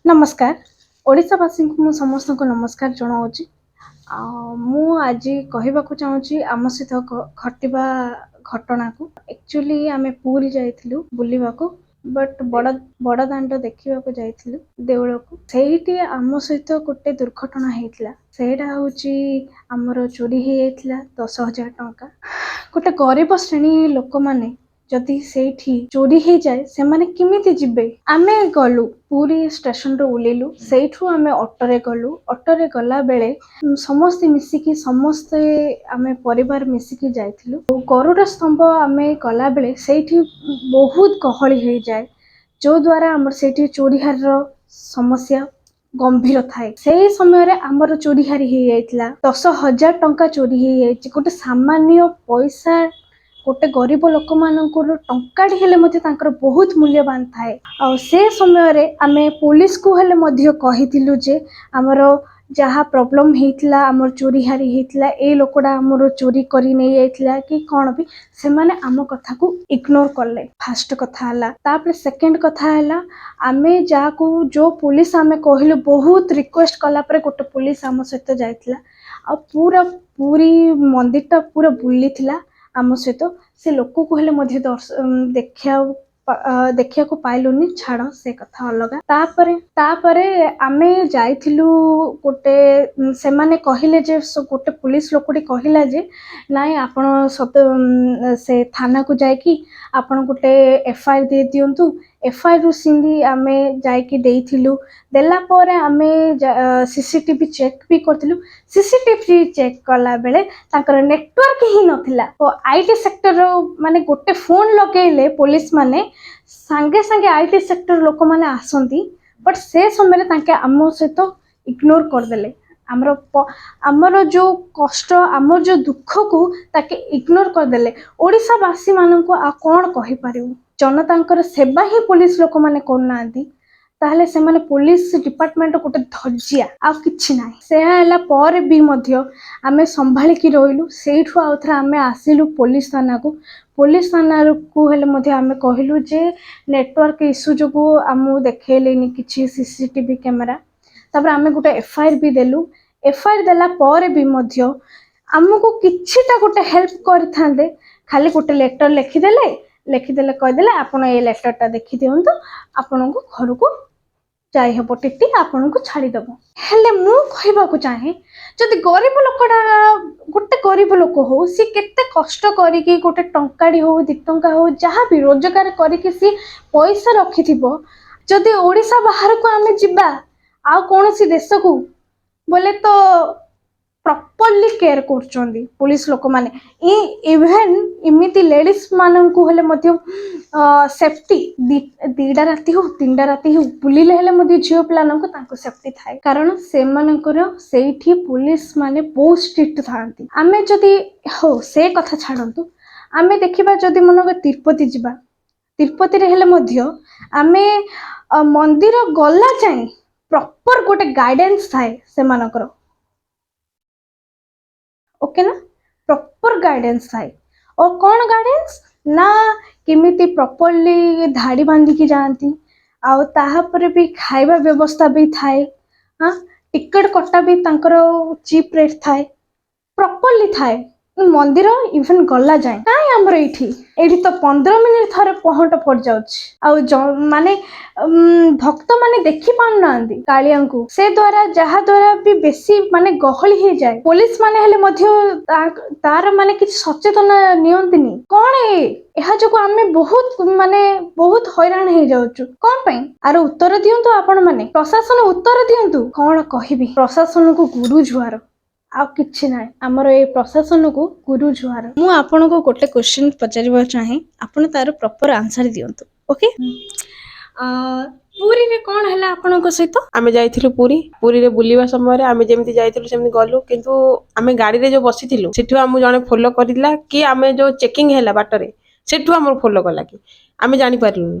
नमस्कार ओडिशावासी को समस्त को नमस्कार जनाऊँगी मु आज कहवाक चाहूँगी आम सहित घटवा घटना को एक्चुअली आम पूरी जाइलु बुलिबाको बट बड़ दाण्ड देखा जाइलु देउल को सेठी आम सहित गोटे दुर्घटना होता सेटा हूँ आमर चोरी हो जाता 10,000 टंका गोटे गरीब श्रेणी लोक माने जदि सेठी चोरी हो जाए से माने किमिति जिबे आमे गलु पूरी स्टेशन रो उलेलु सेठू आमे ऑटोरे गलु ऑटोरे गला बेले समस्ते मिसिकी समस्ते आमे परिवार मिसिकी जाइथिलु गरुड़ स्तंभ आमे गला बेले सेठी बहुत गहली हो जाए जो द्वारा हमर सेठी चोरी हार समस्या गंभीर थाए से समय रे हमर चोरी हारी हो जाइतिला 10,000 टंका चोरी हो जाइछि गोटे सामान्य पैसा गोटे गरीब लोक मानकर टंकाटी हेले मध्य तांकर बहुत मूल्यवान थाए आ से समय रे आमे पुलिस को हेले मध्य कहिथिलु जे हमर जहाँ प्रॉब्लम हेतिला हमर चोरी हारी हेतिला ए लोकडा हमर चोरी करी नै जाइतिला कि कोन भी से माने आम कथा को इग्नोर करले फर्स्ट कथा हला तापर सेकंड कथा हला आमे जा को जो पुलिस आमे कहिलु बहुत रिक्वेस्ट कला पर गोटे पुलिस आम सहित जाइतिला आ पूरा पूरी मंदिरटा पूरा बुलीथिला आम सहित से लोक को हेले मध्य देखिया को पाइलुनी छाड़ से कथा अलग तापरे आमे जाइथिलु गोटे से माने कहिले जे गोटे पुलिस लोकटी कहिला जे नाइ आपण सत से थाना को जाय कि आपण गोटे एफआईआर दे दियंतु एफआईआर रु सिंधी आमे जाय कि देइथिलु देला परे आमे सीसीटीवी चेक भी करथिलु सीसीटीवी चेक कला बेले ताकर नेटवर्क ही नथिला तो आईटी सेक्टर रो माने गोटे फोन लगेले पुलिस माने सांगे सांगे आईटी सेक्टर लोक माने आसंती बट से समय तांके आम सहित इग्नोर करदेले आमर जो कष्ट आमर जो दुख को ताके इग्नोर करदेले ओडिशावासी माननको आ कोन कहि पारिबो जनतांकर सेवा ही पुलिस लोक माने करनांती ताहले से माने पुलिस डिपार्टमेंट गोटे धज्जिया आ किछि नाही से हला पर भी मध्य आमे संभाली की रहिलु सेठु आउथरा आमे आसिलु पुलिस थाना को हेले मध्य आमे कहिलु जे नेटवर्क इश्यू जो आमु देखेलेनी किछि सीसीटीवी कैमरा तापर आमे गोटे एफआईआर भी देलु एफआईआर देला पर भी मध्य आमको किछिटा गोटे हेल्प करथांदे खाली गोटे लेटर लिखिदेले कहदेले आपण ए लेटरटा देखि दियंतु आपनको घर को जाई हबो टिटी आपनको छाड़ी दबो हेले मु कहबा को चाहे जदि गरीब लोकडा गोटे गरीब लोक हो सी केते कष्ट करी कि गोटे टंकाडी हो 2 टंका हो जहाँ भी रोजगार करी कि सी पैसा रखिथिबो जदि ओडिसा बाहर को आमे जिबा आ कोनसी देश को बोले तो प्रॉपर्ली केयर करचंदी पुलिस लोक माने इवन इमिति लेडीज मानन को हेले मध्य सेफ्टी दीडा राती हो 3टा राती हो बुलिले हेले मध्य झियो प्लान को तांको सेफ्टी थाए कारण से मानकर सेठी पुलिस माने बहुत स्ट्रिक्ट थांती आमे जदि हो से कथा छाडंतु आमे देखिबा जदि मन तिरुपति जिबा तिरुपति रे हेले मध्य आमे मंदिर गला जाए प्रॉपर गोटे गाइडेंस थाए से मानकर ओके ना प्रॉपर गाइडेंस थाए और कौन गाइडेंस ना किमिति प्रॉपर्ली धाड़ी बांधी की जाती आउ ताहा पर भी खाइबा व्यवस्था भी थाए हाँ टिकट कटा भी तांकर चीप रेट थाए प्रॉपर्ली थाए मंदिर इवन गला जाए काई हमर एठी तो 15 मिनिट थरे पहट पड़ जाउछ माने भक्त माने देखि पान नांदी कालिया को से द्वारा जहा द्वारा भी बेसी माने गहली हे जाए पुलिस माने हेले मध्य तार माने कि सचेतन नियंतिनी कोन एहा जो आमे बहुत हैरान हे जाउछु कोन पई आर उत्तर दियंतु आपण माने प्रशासन उत्तर दियंतु कोन कहिबी प्रशासन को गुरु जुआर आ किछि ना हमर ए प्रशासन को गुरु जुआर मु आपन को गोटे क्वेश्चन पचारिबा चाहे आपन तार प्रॉपर आंसर दियंतु ओके पुरी रे कोन हला आपन को सहित आमे जाइथिलु पुरी रे बुलिबा समय रे आमे जेमति जाइथिलु सेमति गलु किंतु आमे गाड़ी रे जो बसिथिलु सेठु हमु जने फॉलो करिला कि आमे जो चेकिंग हैला बाटरे सेठु हमर फॉलो कला कि आमे जानि पारिलु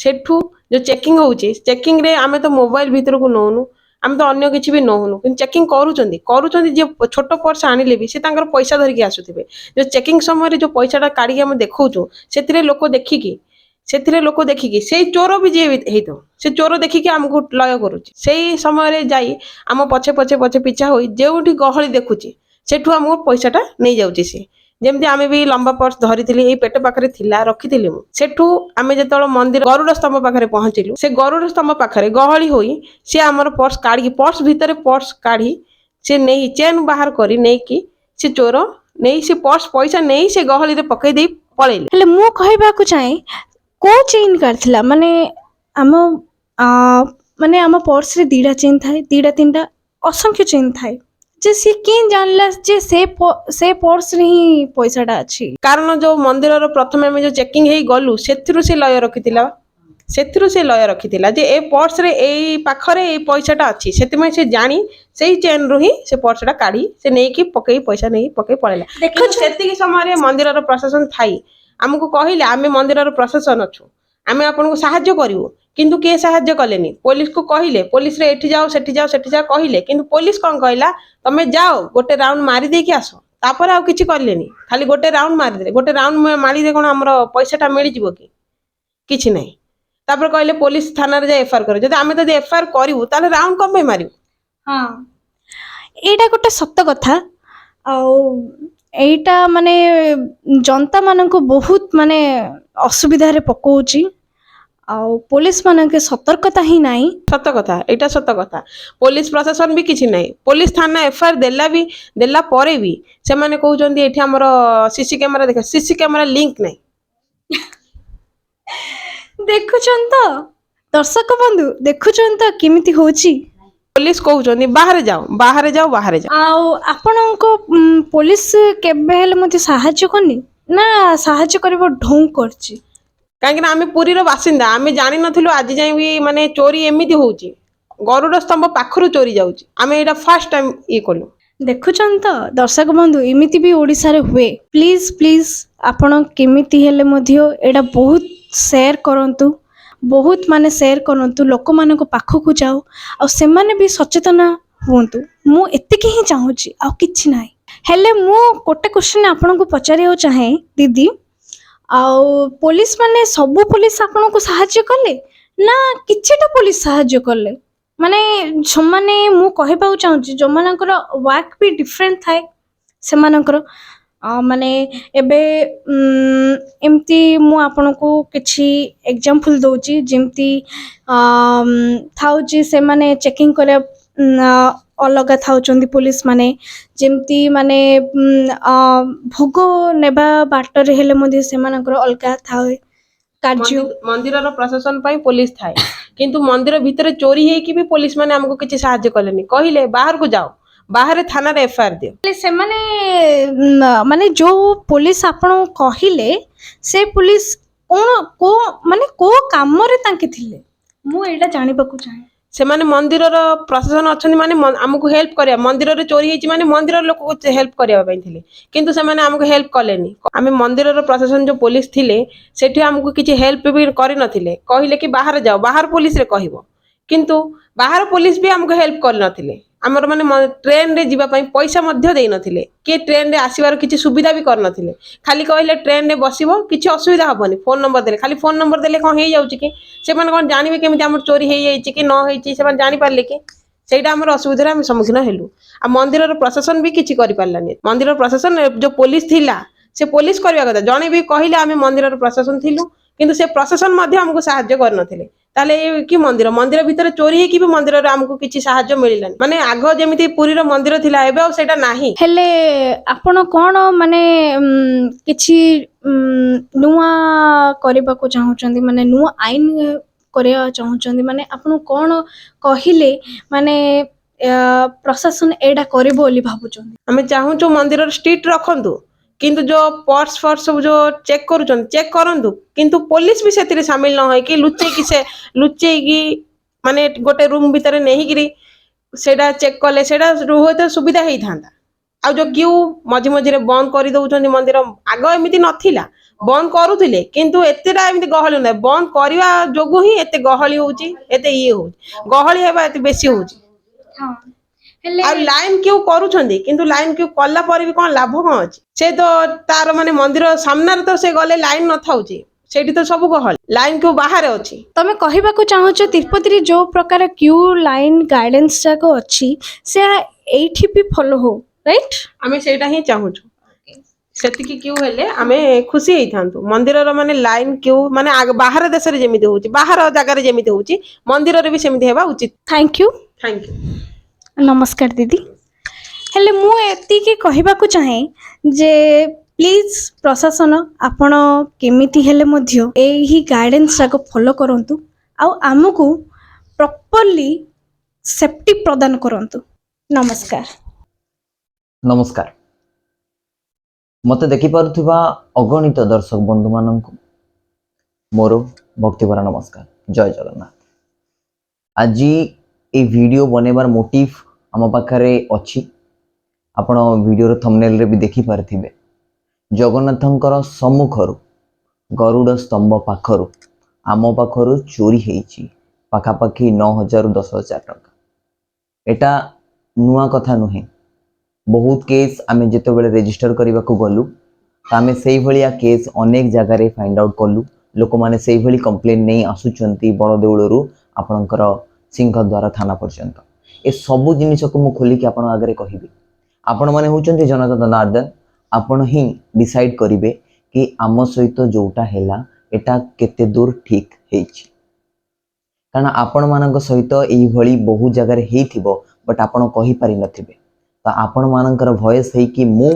सेठु जो चेकिंग होउची चेकिंग रे आमे तो मोबाइल भीतर को नोनु आम तो अन्य किसी भी नौनु कि चेकिंग करूचंदी जे छोट पर्स आनिले भी से तांकर पैसा धरिकी आसुथिबे जो चेकिंग समय जो पैसाटा काढी हम देखौचु सेतिरे लोक देखिकी ସେଥିରେ ଲୋକ ଦେଖିକି ସେଇ ଚୋର ବି ଯିଏ ହେଇଥିବ ସେ ଚୋର ଦେଖିକି ଆମକୁ ଲୟ କରୁଛି। ସେଇ ସମୟରେ ଯାଇ ଆମ ପଛେ ପଛେ ପଛେ ପିଛା ହୋଇ ଯେଉଁଠି ଗହଳି ଦେଖୁଛି ସେଠୁ ଆମକୁ ପଇସାଟା ନେଇଯାଉଛି ସେ। ଯେମିତି ଆମେ ବି ଲମ୍ବା ପର୍ସ ଧରିଥିଲି ଏଇ ପେଟ ପାଖରେ ଥିଲା ରଖିଥିଲି ମୁଁ। ସେଠୁ ଆମେ ଯେତେବେଳେ ମନ୍ଦିର ଗରୁଡ ସ୍ତମ୍ଭ ପାଖରେ ପହଞ୍ଚିଲୁ ସେ ଗରୁଡ ସ୍ତମ୍ଭ ପାଖରେ ଗହଳି ହୋଇ ସେ ଆମର ପର୍ସ କାଢିକି ପର୍ସ ଭିତରେ ପର୍ସ କାଢି ସେ ନେଇ ଚେନ୍ ବାହାର କରି ନେଇକି ସେ ଚୋର ନେଇ ସେ ପର୍ସ ପଇସା ନେଇ ସେ ଗହଳିରେ ପକେଇ ଦେଇ ପଳେଇଲେ। ହେଲେ ମୁଁ କହିବାକୁ ଚାହେଁ କୋଉ ଚେନ୍ କାଢିଥିଲା ମାନେ ଆମ ଆ, ମାନେ ଆମ ପର୍ସରେ ଦିଟା ଚେନ୍ ଥାଏ, ଦିଟା ତିନିଟା ଅସଂଖ୍ୟ ଚେନ୍ ଥାଏ ଯେ ସିଏ କେନ୍ ଜାଣିଲା ଯେ ସେ ପର୍ସରେ ହିଁ ପଇସାଟା ଅଛି। କାରଣ ଯୋଉ ମନ୍ଦିରର ପ୍ରଥମେ ଆମେ ଯୋଉ ଚେକିଂ ହେଇ ଗଲୁ ସେଥିରୁ ସେ ଲୟ ରଖିଥିଲା। ସେଥିରୁ ସେ ଲୟ ରଖିଥିଲା ଯେ ଏ ପର୍ସରେ ଏଇ ପାଖରେ ଏଇ ପଇସାଟା ଅଛି, ସେଥିପାଇଁ ସେ ଜାଣି ସେଇ ଚେନ୍ରୁ ହିଁ ସେ ପର୍ସଟା କାଢି ସେ ନେଇକି ପକେଇ ପଇସା ନେଇ ପକେଇ ପଳେଇଲା। କିନ୍ତୁ ଦେଖୁଛୁ ସେତିକି ସମୟରେ ମନ୍ଦିରର ପ୍ରଶାସନ ଥାଇ ଆମକୁ କହିଲେ ଆମେ ମନ୍ଦିରର ପ୍ରଶାସନ ଅଛୁ, ଆମେ ଆପଣଙ୍କୁ ସାହାଯ୍ୟ କରିବୁ। କିନ୍ତୁ କିଏ ସାହାଯ୍ୟ କଲେନି। ପୋଲିସକୁ କହିଲେ, ପୋଲିସରେ ଏଠି ଯାଅ ସେଠି ଯାଅ ସେଠି ଯାଅ କହିଲେ, କିନ୍ତୁ ପୋଲିସ କଣ କହିଲା ତମେ ଯାଅ ଗୋଟେ ରାଉଣ୍ଡ ମାରି ଦେଇକି ଆସ। ତାପରେ ଆଉ କିଛି କଲେନି, ଖାଲି ଗୋଟେ ରାଉଣ୍ଡ ମାରିଦେଲେ। ଗୋଟେ ରାଉଣ୍ଡ ମାରିଲେ କଣ ଆମର ପଇସାଟା ମିଳିଯିବ କି? କିଛି ନାହିଁ। ତାପରେ କହିଲେ ପୋଲିସ ଥାନାରେ ଯାଇ ଏଫଆଇଆର କର। ଯଦି ଆମେ ଯଦି ଏଫଆଇଆର କରିବୁ ତାହେଲେ ରାଉଣ୍ଡ କଣ ପାଇଁ ମାରିବୁ? ହଁ ଏଇଟା ଗୋଟେ ସତ କଥା। ଆଉ ଏଇଟା ମାନେ ଜନତା ମାନଙ୍କୁ ବହୁତ ମାନେ ଅସୁବିଧାରେ ପକଉଛି। ଆଉ ପୋଲିସ ମାନଙ୍କ ସତର୍କତା ହିଁ ନାହିଁ। ସତ କଥା, ଏଇଟା ସତ କଥା। ପୋଲିସ ପ୍ରଶାସନ ବି କିଛି ନାହିଁ। ପୋଲିସ ଥାନା ଏଫଆଇଆର ଦେଲା ପରେ ବି ସେମାନେ କହୁଛନ୍ତି ଏଠି ଆମର ସିସି କ୍ୟାମେରା ଦେଖ, ସିସି କ୍ୟାମେରା ଲିଙ୍କ ନାହିଁ। ଦେଖୁଛନ୍ତି ତ ଦର୍ଶକ ବନ୍ଧୁ, ଦେଖୁଛନ୍ତି ତ କେମିତି ହଉଛି। ପୋଲିସ କହୁଛନ୍ତି ବାହାରେ ଯାଅ ବାହାରେ ଯାଅ ବାହାରେ ଯାଅ। ଆଉ ଆପଣଙ୍କ ପୋଲିସ କେବେ ହେଲେ ମୋତେ ସାହାଯ୍ୟ କରିନି ନା ସାହାଯ୍ୟ କରିବା ଢୋଂ କରିଛି। କାହିଁକି ନା ଆମେ ପୁରୀର ବାସିନ୍ଦା, ଆମେ ଜାଣିନଥିଲୁ ଆଜି ଯାଇ ବି ମାନେ ଚୋରି ଏମିତି ହଉଛି। ଗରୁଡ ସ୍ତମ୍ଭ ପାଖରୁ ଚୋରି ଯାଉଛି, ଆମେ ଏଇଟା ଫାଷ୍ଟ ଟାଇମ ଇଏ କଲୁ। ଦେଖୁଛନ୍ତି ତ ଦର୍ଶକ ବନ୍ଧୁ, ଏମିତି ବି ଓଡ଼ିଶାରେ ହୁଏ। ପ୍ଲିଜ ପ୍ଲିଜ ଆପଣ କେମିତି ହେଲେ ମଧ୍ୟ ଏଇଟା ବହୁତ ସେୟାର କରନ୍ତୁ, ବହୁତ ମାନେ ସେୟାର କରନ୍ତୁ, ଲୋକମାନଙ୍କ ପାଖକୁ ଯାଉ ଆଉ ସେମାନେ ବି ସଚେତନ ହୁଅନ୍ତୁ। ମୁଁ ଏତିକି ହିଁ ଚାହୁଁଛି, ଆଉ କିଛି ନାହିଁ। ହେଲେ ମୁଁ ଗୋଟେ କ୍ୱେଶ୍ଚନ ଆପଣଙ୍କୁ ପଚାରିବାକୁ ଚାହେଁ ଦିଦି, ଆଉ ପୋଲିସ ମାନେ ସବୁ ପୋଲିସ ଆପଣଙ୍କୁ ସାହାଯ୍ୟ କଲେ ନା କିଛିଟା ପୋଲିସ ସାହାଯ୍ୟ କଲେ? ମାନେ ସେମାନେ ମୁଁ କହିବାକୁ ଚାହୁଁଛି ଯୋଉମାନଙ୍କର ୱାର୍କ ବି ଡିଫରେଣ୍ଟ ଥାଏ ସେମାନଙ୍କର ମାନେ ଏବେ ଏମିତି ମୁଁ ଆପଣଙ୍କୁ କିଛି ଏକ୍ଜାମ୍ପଲ ଦଉଛି। ଯେମିତି ଥାଉଛି ସେମାନେ ଚେକିଂ କରିବା ଅଲଗା ଥାଉଛନ୍ତି ପୋଲିସ ମାନେ। ଯେମିତି ମାନେ ଭୋଗ ନେବା ବାଟରେ ହେଲେ ମଧ୍ୟ ସେମାନଙ୍କର ଅଲଗା ଥାଏ କାର୍ଯ୍ୟ। ମନ୍ଦିରର ପ୍ରଶାସନ ପାଇଁ ପୋଲିସ ଥାଏ, କିନ୍ତୁ ମନ୍ଦିର ଭିତରେ ଚୋରି ହେଇକି ବି ପୋଲିସ ମାନେ ଆମକୁ କିଛି ସାହାଯ୍ୟ କଲେନି। କହିଲେ ବାହାରକୁ ଯାଅ, ବାହାରେ ଥାନାରେ ଏଫଆଇଆର ଦିଅ। ସେମାନେ ମାନେ ଯୋଉ ପୋଲିସ ଆପଣ କହିଲେ ସେ ପୋଲିସ ମାନେ କୋଉ କାମରେ ତାଙ୍କେ ଥିଲେ, ମୁଁ ଏଇଟା ଜାଣିବାକୁ ଚାହେଁ। ସେମାନେ ମନ୍ଦିରର ପ୍ରଶାସନ ଅଛନ୍ତି ମାନେ ଆମକୁ ହେଲ୍ପ କରିବା, ମନ୍ଦିରରେ ଚୋରି ହେଇଛି ମାନେ ମନ୍ଦିରର ଲୋକକୁ ହେଲ୍ପ କରିବା ପାଇଁ ଥିଲେ। କିନ୍ତୁ ସେମାନେ ଆମକୁ ହେଲ୍ପ କଲେନି। ଆମେ ମନ୍ଦିରର ପ୍ରଶାସନ ଯୋଉ ପୋଲିସ ଥିଲେ ସେଠି ଆମକୁ କିଛି ହେଲ୍ପ ବି କରିନଥିଲେ। କହିଲେ କି ବାହାରେ ଯାଅ, ବାହାର ପୋଲିସରେ କହିବ। କିନ୍ତୁ ବାହାର ପୋଲିସ ବି ଆମକୁ ହେଲ୍ପ କରିନଥିଲେ। ଆମର ମାନେ ଟ୍ରେନରେ ଯିବା ପାଇଁ ପଇସା ମଧ୍ୟ ଦେଇନଥିଲେ, କି ଟ୍ରେନରେ ଆସିବାର କିଛି ସୁବିଧା ବି କରିନଥିଲେ। ଖାଲି କହିଲେ ଟ୍ରେନରେ ବସିବ କିଛି ଅସୁବିଧା ହବନି, ଫୋନ ନମ୍ବର ଦେଲେ। ଖାଲି ଫୋନ ନମ୍ବର ଦେଲେ କଣ ହେଇଯାଉଛି କି? ସେମାନେ କଣ ଜାଣିବେ କେମିତି ଆମର ଚୋରି ହେଇଯାଇଛି କି ନ ହେଇଛି? ସେମାନେ ଜାଣିପାରିଲେ କି? ସେଇଟା ଆମର ଅସୁବିଧାରେ ଆମେ ସମ୍ମୁଖୀନ ହେଲୁ। ଆଉ ମନ୍ଦିରର ପ୍ରଶାସନ ବି କିଛି କରିପାରିଲାନି। ମନ୍ଦିରର ପ୍ରଶାସନ ଯୋଉ ପୋଲିସ ଥିଲା ସେ ପୋଲିସ କରିବା କଥା। ଜଣେ ବି କହିଲେ ଆମେ ମନ୍ଦିରର ପ୍ରଶାସନ ଥିଲୁ, କିନ୍ତୁ ସେ ପ୍ରଶାସନ ମଧ୍ୟ ଆମକୁ ସାହାଯ୍ୟ କରିନଥିଲେ। ତାହେଲେ ଏ କି ମନ୍ଦିର? ମନ୍ଦିର ଭିତରେ ଚୋରି ହେଇକି ବି ମନ୍ଦିରରେ ଆମକୁ କିଛି ସାହାଯ୍ୟ ମିଳିଲାନି। ମାନେ ଆଗ ଯେମିତି ପୁରୀର ମନ୍ଦିର ଥିଲା ଏବେ ଆଉ ସେଇଟା ନାହିଁ। ହେଲେ ଆପଣ କଣ ମାନେ କିଛି ନୂଆ କରିବାକୁ ଚାହୁଁଛନ୍ତି, ମାନେ ନୂଆ ଆଇନ କରିବା ଚାହୁଁଛନ୍ତି? ମାନେ ଆପଣ କଣ କହିଲେ ମାନେ ପ୍ରଶାସନ ଏଇଟା କରିବ ବୋଲି ଭାବୁଛନ୍ତି? ଆମେ ଚାହୁଁଛୁ ମନ୍ଦିରର ଷ୍ଟ୍ରିକ୍ଟ ରଖନ୍ତୁ, କିନ୍ତୁ ଯୋଉ ପର୍ସ ଫର୍ସ ସବୁ ଯୋଉ ଚେକ୍ କରୁଛନ୍ତି ଚେକ୍ କରନ୍ତୁ, କିନ୍ତୁ ପୋଲିସ ବି ସେଥିରେ ସାମିଲ ନ ହେଇକି ଲୁଚେଇକି ମାନେ ଗୋଟେ ରୁମ ଭିତରେ ନେଇକିରି ସେଇଟା ଚେକ୍ କଲେ ସେଇଟା ହୁଏତ ସୁବିଧା ହେଇଥାନ୍ତା। ଆଉ ଯୋଉ କ୍ୟୁ ମଝି ମଝିରେ ବନ୍ଦ କରିଦଉଛନ୍ତି ମନ୍ଦିର, ଆଗ ଏମିତି ନଥିଲା। ବନ୍ଦ କରୁଥିଲେ କିନ୍ତୁ ଏତେଟା ଏମିତି ଗହଳି ନାହିଁ। ବନ୍ଦ କରିବା ଯୋଗୁ ହିଁ ଏତେ ଗହଳି ହଉଛି, ଏତେ ଇଏ ହଉଛି। ଗହଳି ହେବା ଏତେ ବେଶୀ ହଉଛି। ହଁ ହେଲେ ଆଉ ଲାଇନ କ୍ୟୁ କରୁଛନ୍ତି, କିନ୍ତୁ ଲାଇନ କ୍ୟୁ କଲା ପରେ ବି କଣ ଲାଭ କଣ ଅଛି? ସେ ତ ତାର ମାନେ ମନ୍ଦିର ସାମ୍ନାରେ ତ ସେ ଗଲେ ଲାଇନ ନଥାଉଛି। ସେଇଠି ତ ସବୁ ଗହଳି, ଲାଇନ କ୍ୟୁ ବାହାରେ ଅଛି। ତମେ କହିବାକୁ ଚାହୁଁଛ ତିରୁପତିରେ ଯୋଉ ପ୍ରକାର କ୍ୟୁ ଲାଇନ୍ ଗାଇଡେନ୍ସ ଯାକ ଅଛି ସେ ଏଇଠି ବି ଫଲୋ ହଉ, ରାଇଟ୍? ଆମେ ସେଇଟା ହିଁ ଚାହୁଁଛୁ। ସେତିକି କ୍ୟୁ ହେଲେ ଆମେ ଖୁସି ହେଇଥାନ୍ତୁ। ମନ୍ଦିରର ମାନେ ଲାଇନ କ୍ୟୁ ମାନେ ବାହାର ଦେଶରେ ଯେମିତି ହଉଛି, ବାହାର ଜାଗାରେ ଯେମିତି ହଉଛି, ମନ୍ଦିରରେ ବି ସେମିତି ହେବା ଉଚିତ। Thank you. Thank you. ନମସ୍କାର ଦିଦି। ହେଲେ ମୁଁ ଏତିକି କହିବାକୁ ଚାହେଁ ଯେ ପ୍ଲିଜ୍ ପ୍ରଶାସନ ଆପଣ କେମିତି ହେଲେ ମଧ୍ୟ ଏହି ଗାଇଡେନ୍ସ ଯାକ ଫଲୋ କରନ୍ତୁ ଆଉ ଆମକୁ ପ୍ରପରଲି ସେଫ୍ଟି ପ୍ରଦାନ କରନ୍ତୁ। ନମସ୍କାର। ନମସ୍କାର। ମତେ ଦେଖିପାରୁଥିବା ଅଗଣିତ ଦର୍ଶକ ବନ୍ଧୁମାନଙ୍କୁ ମୋର ଭକ୍ତିଭରା ନମସ୍କାର। ଜୟ ଜଗନ୍ନାଥ। ଆଜି এই ভিডিও বনাইবার মোটিভ ଆମ ପାଖରେ ଅଛି। ଆପଣ ଭିଡ଼ିଓର ଥମ୍ବନେଲରେ ବି ଦେଖିପାରିଥିବେ। ଜଗନ୍ନାଥଙ୍କର ସମ୍ମୁଖରୁ ଗରୁଡ଼ ସ୍ତମ୍ଭ ପାଖରୁ ଆମ ପାଖରୁ ଚୋରି ହେଇଛି ପାଖାପାଖି 9,000 ରୁ 10,000 ଟଙ୍କା। ଏଟା ନୂଆ କଥା ନୁହେଁ। ବହୁତ କେସ୍ ଆମେ ଯେତେବେଳେ ରେଜିଷ୍ଟର କରିବାକୁ ଗଲୁ ତ ଆମେ ସେଇଭଳିଆ କେସ୍ ଅନେକ ଜାଗାରେ ଫାଇଣ୍ଡ ଆଉଟ୍ କଲୁ। ଲୋକମାନେ ସେଇଭଳି କମ୍ପ୍ଲେନ୍ ନେଇ ଆସୁଛନ୍ତି ବଡ଼ ଦେଉଳରୁ ଆପଣଙ୍କର ସିଂହଦ୍ୱାର ଥାନା ପର୍ଯ୍ୟନ୍ତ। ଏ ସବୁ ଜିନିଷକୁ ମୁଁ ଖୋଲିକି ଆପଣଙ୍କ ଆଗରେ କହିବି। ଆପଣମାନେ ହେଉଛନ୍ତି ଜନତା ଜନାର୍ଦ୍ଦନ। ଆପଣ ହିଁ ଡିସାଇଡ୍ କରିବେ କି ଆମ ସହିତ ଯୋଉଟା ହେଲା ଏଟା କେତେ ଦୂର ଠିକ୍ ହେଇଛି। କାରଣ ଆପଣମାନଙ୍କ ସହିତ ଏଇଭଳି ବହୁ ଜାଗାରେ ହେଇଥିବ, ବଟ୍ ଆପଣ କହିପାରିନଥିବେ। ତ ଆପଣମାନଙ୍କର ଭଏସ୍ ହେଇକି ମୁଁ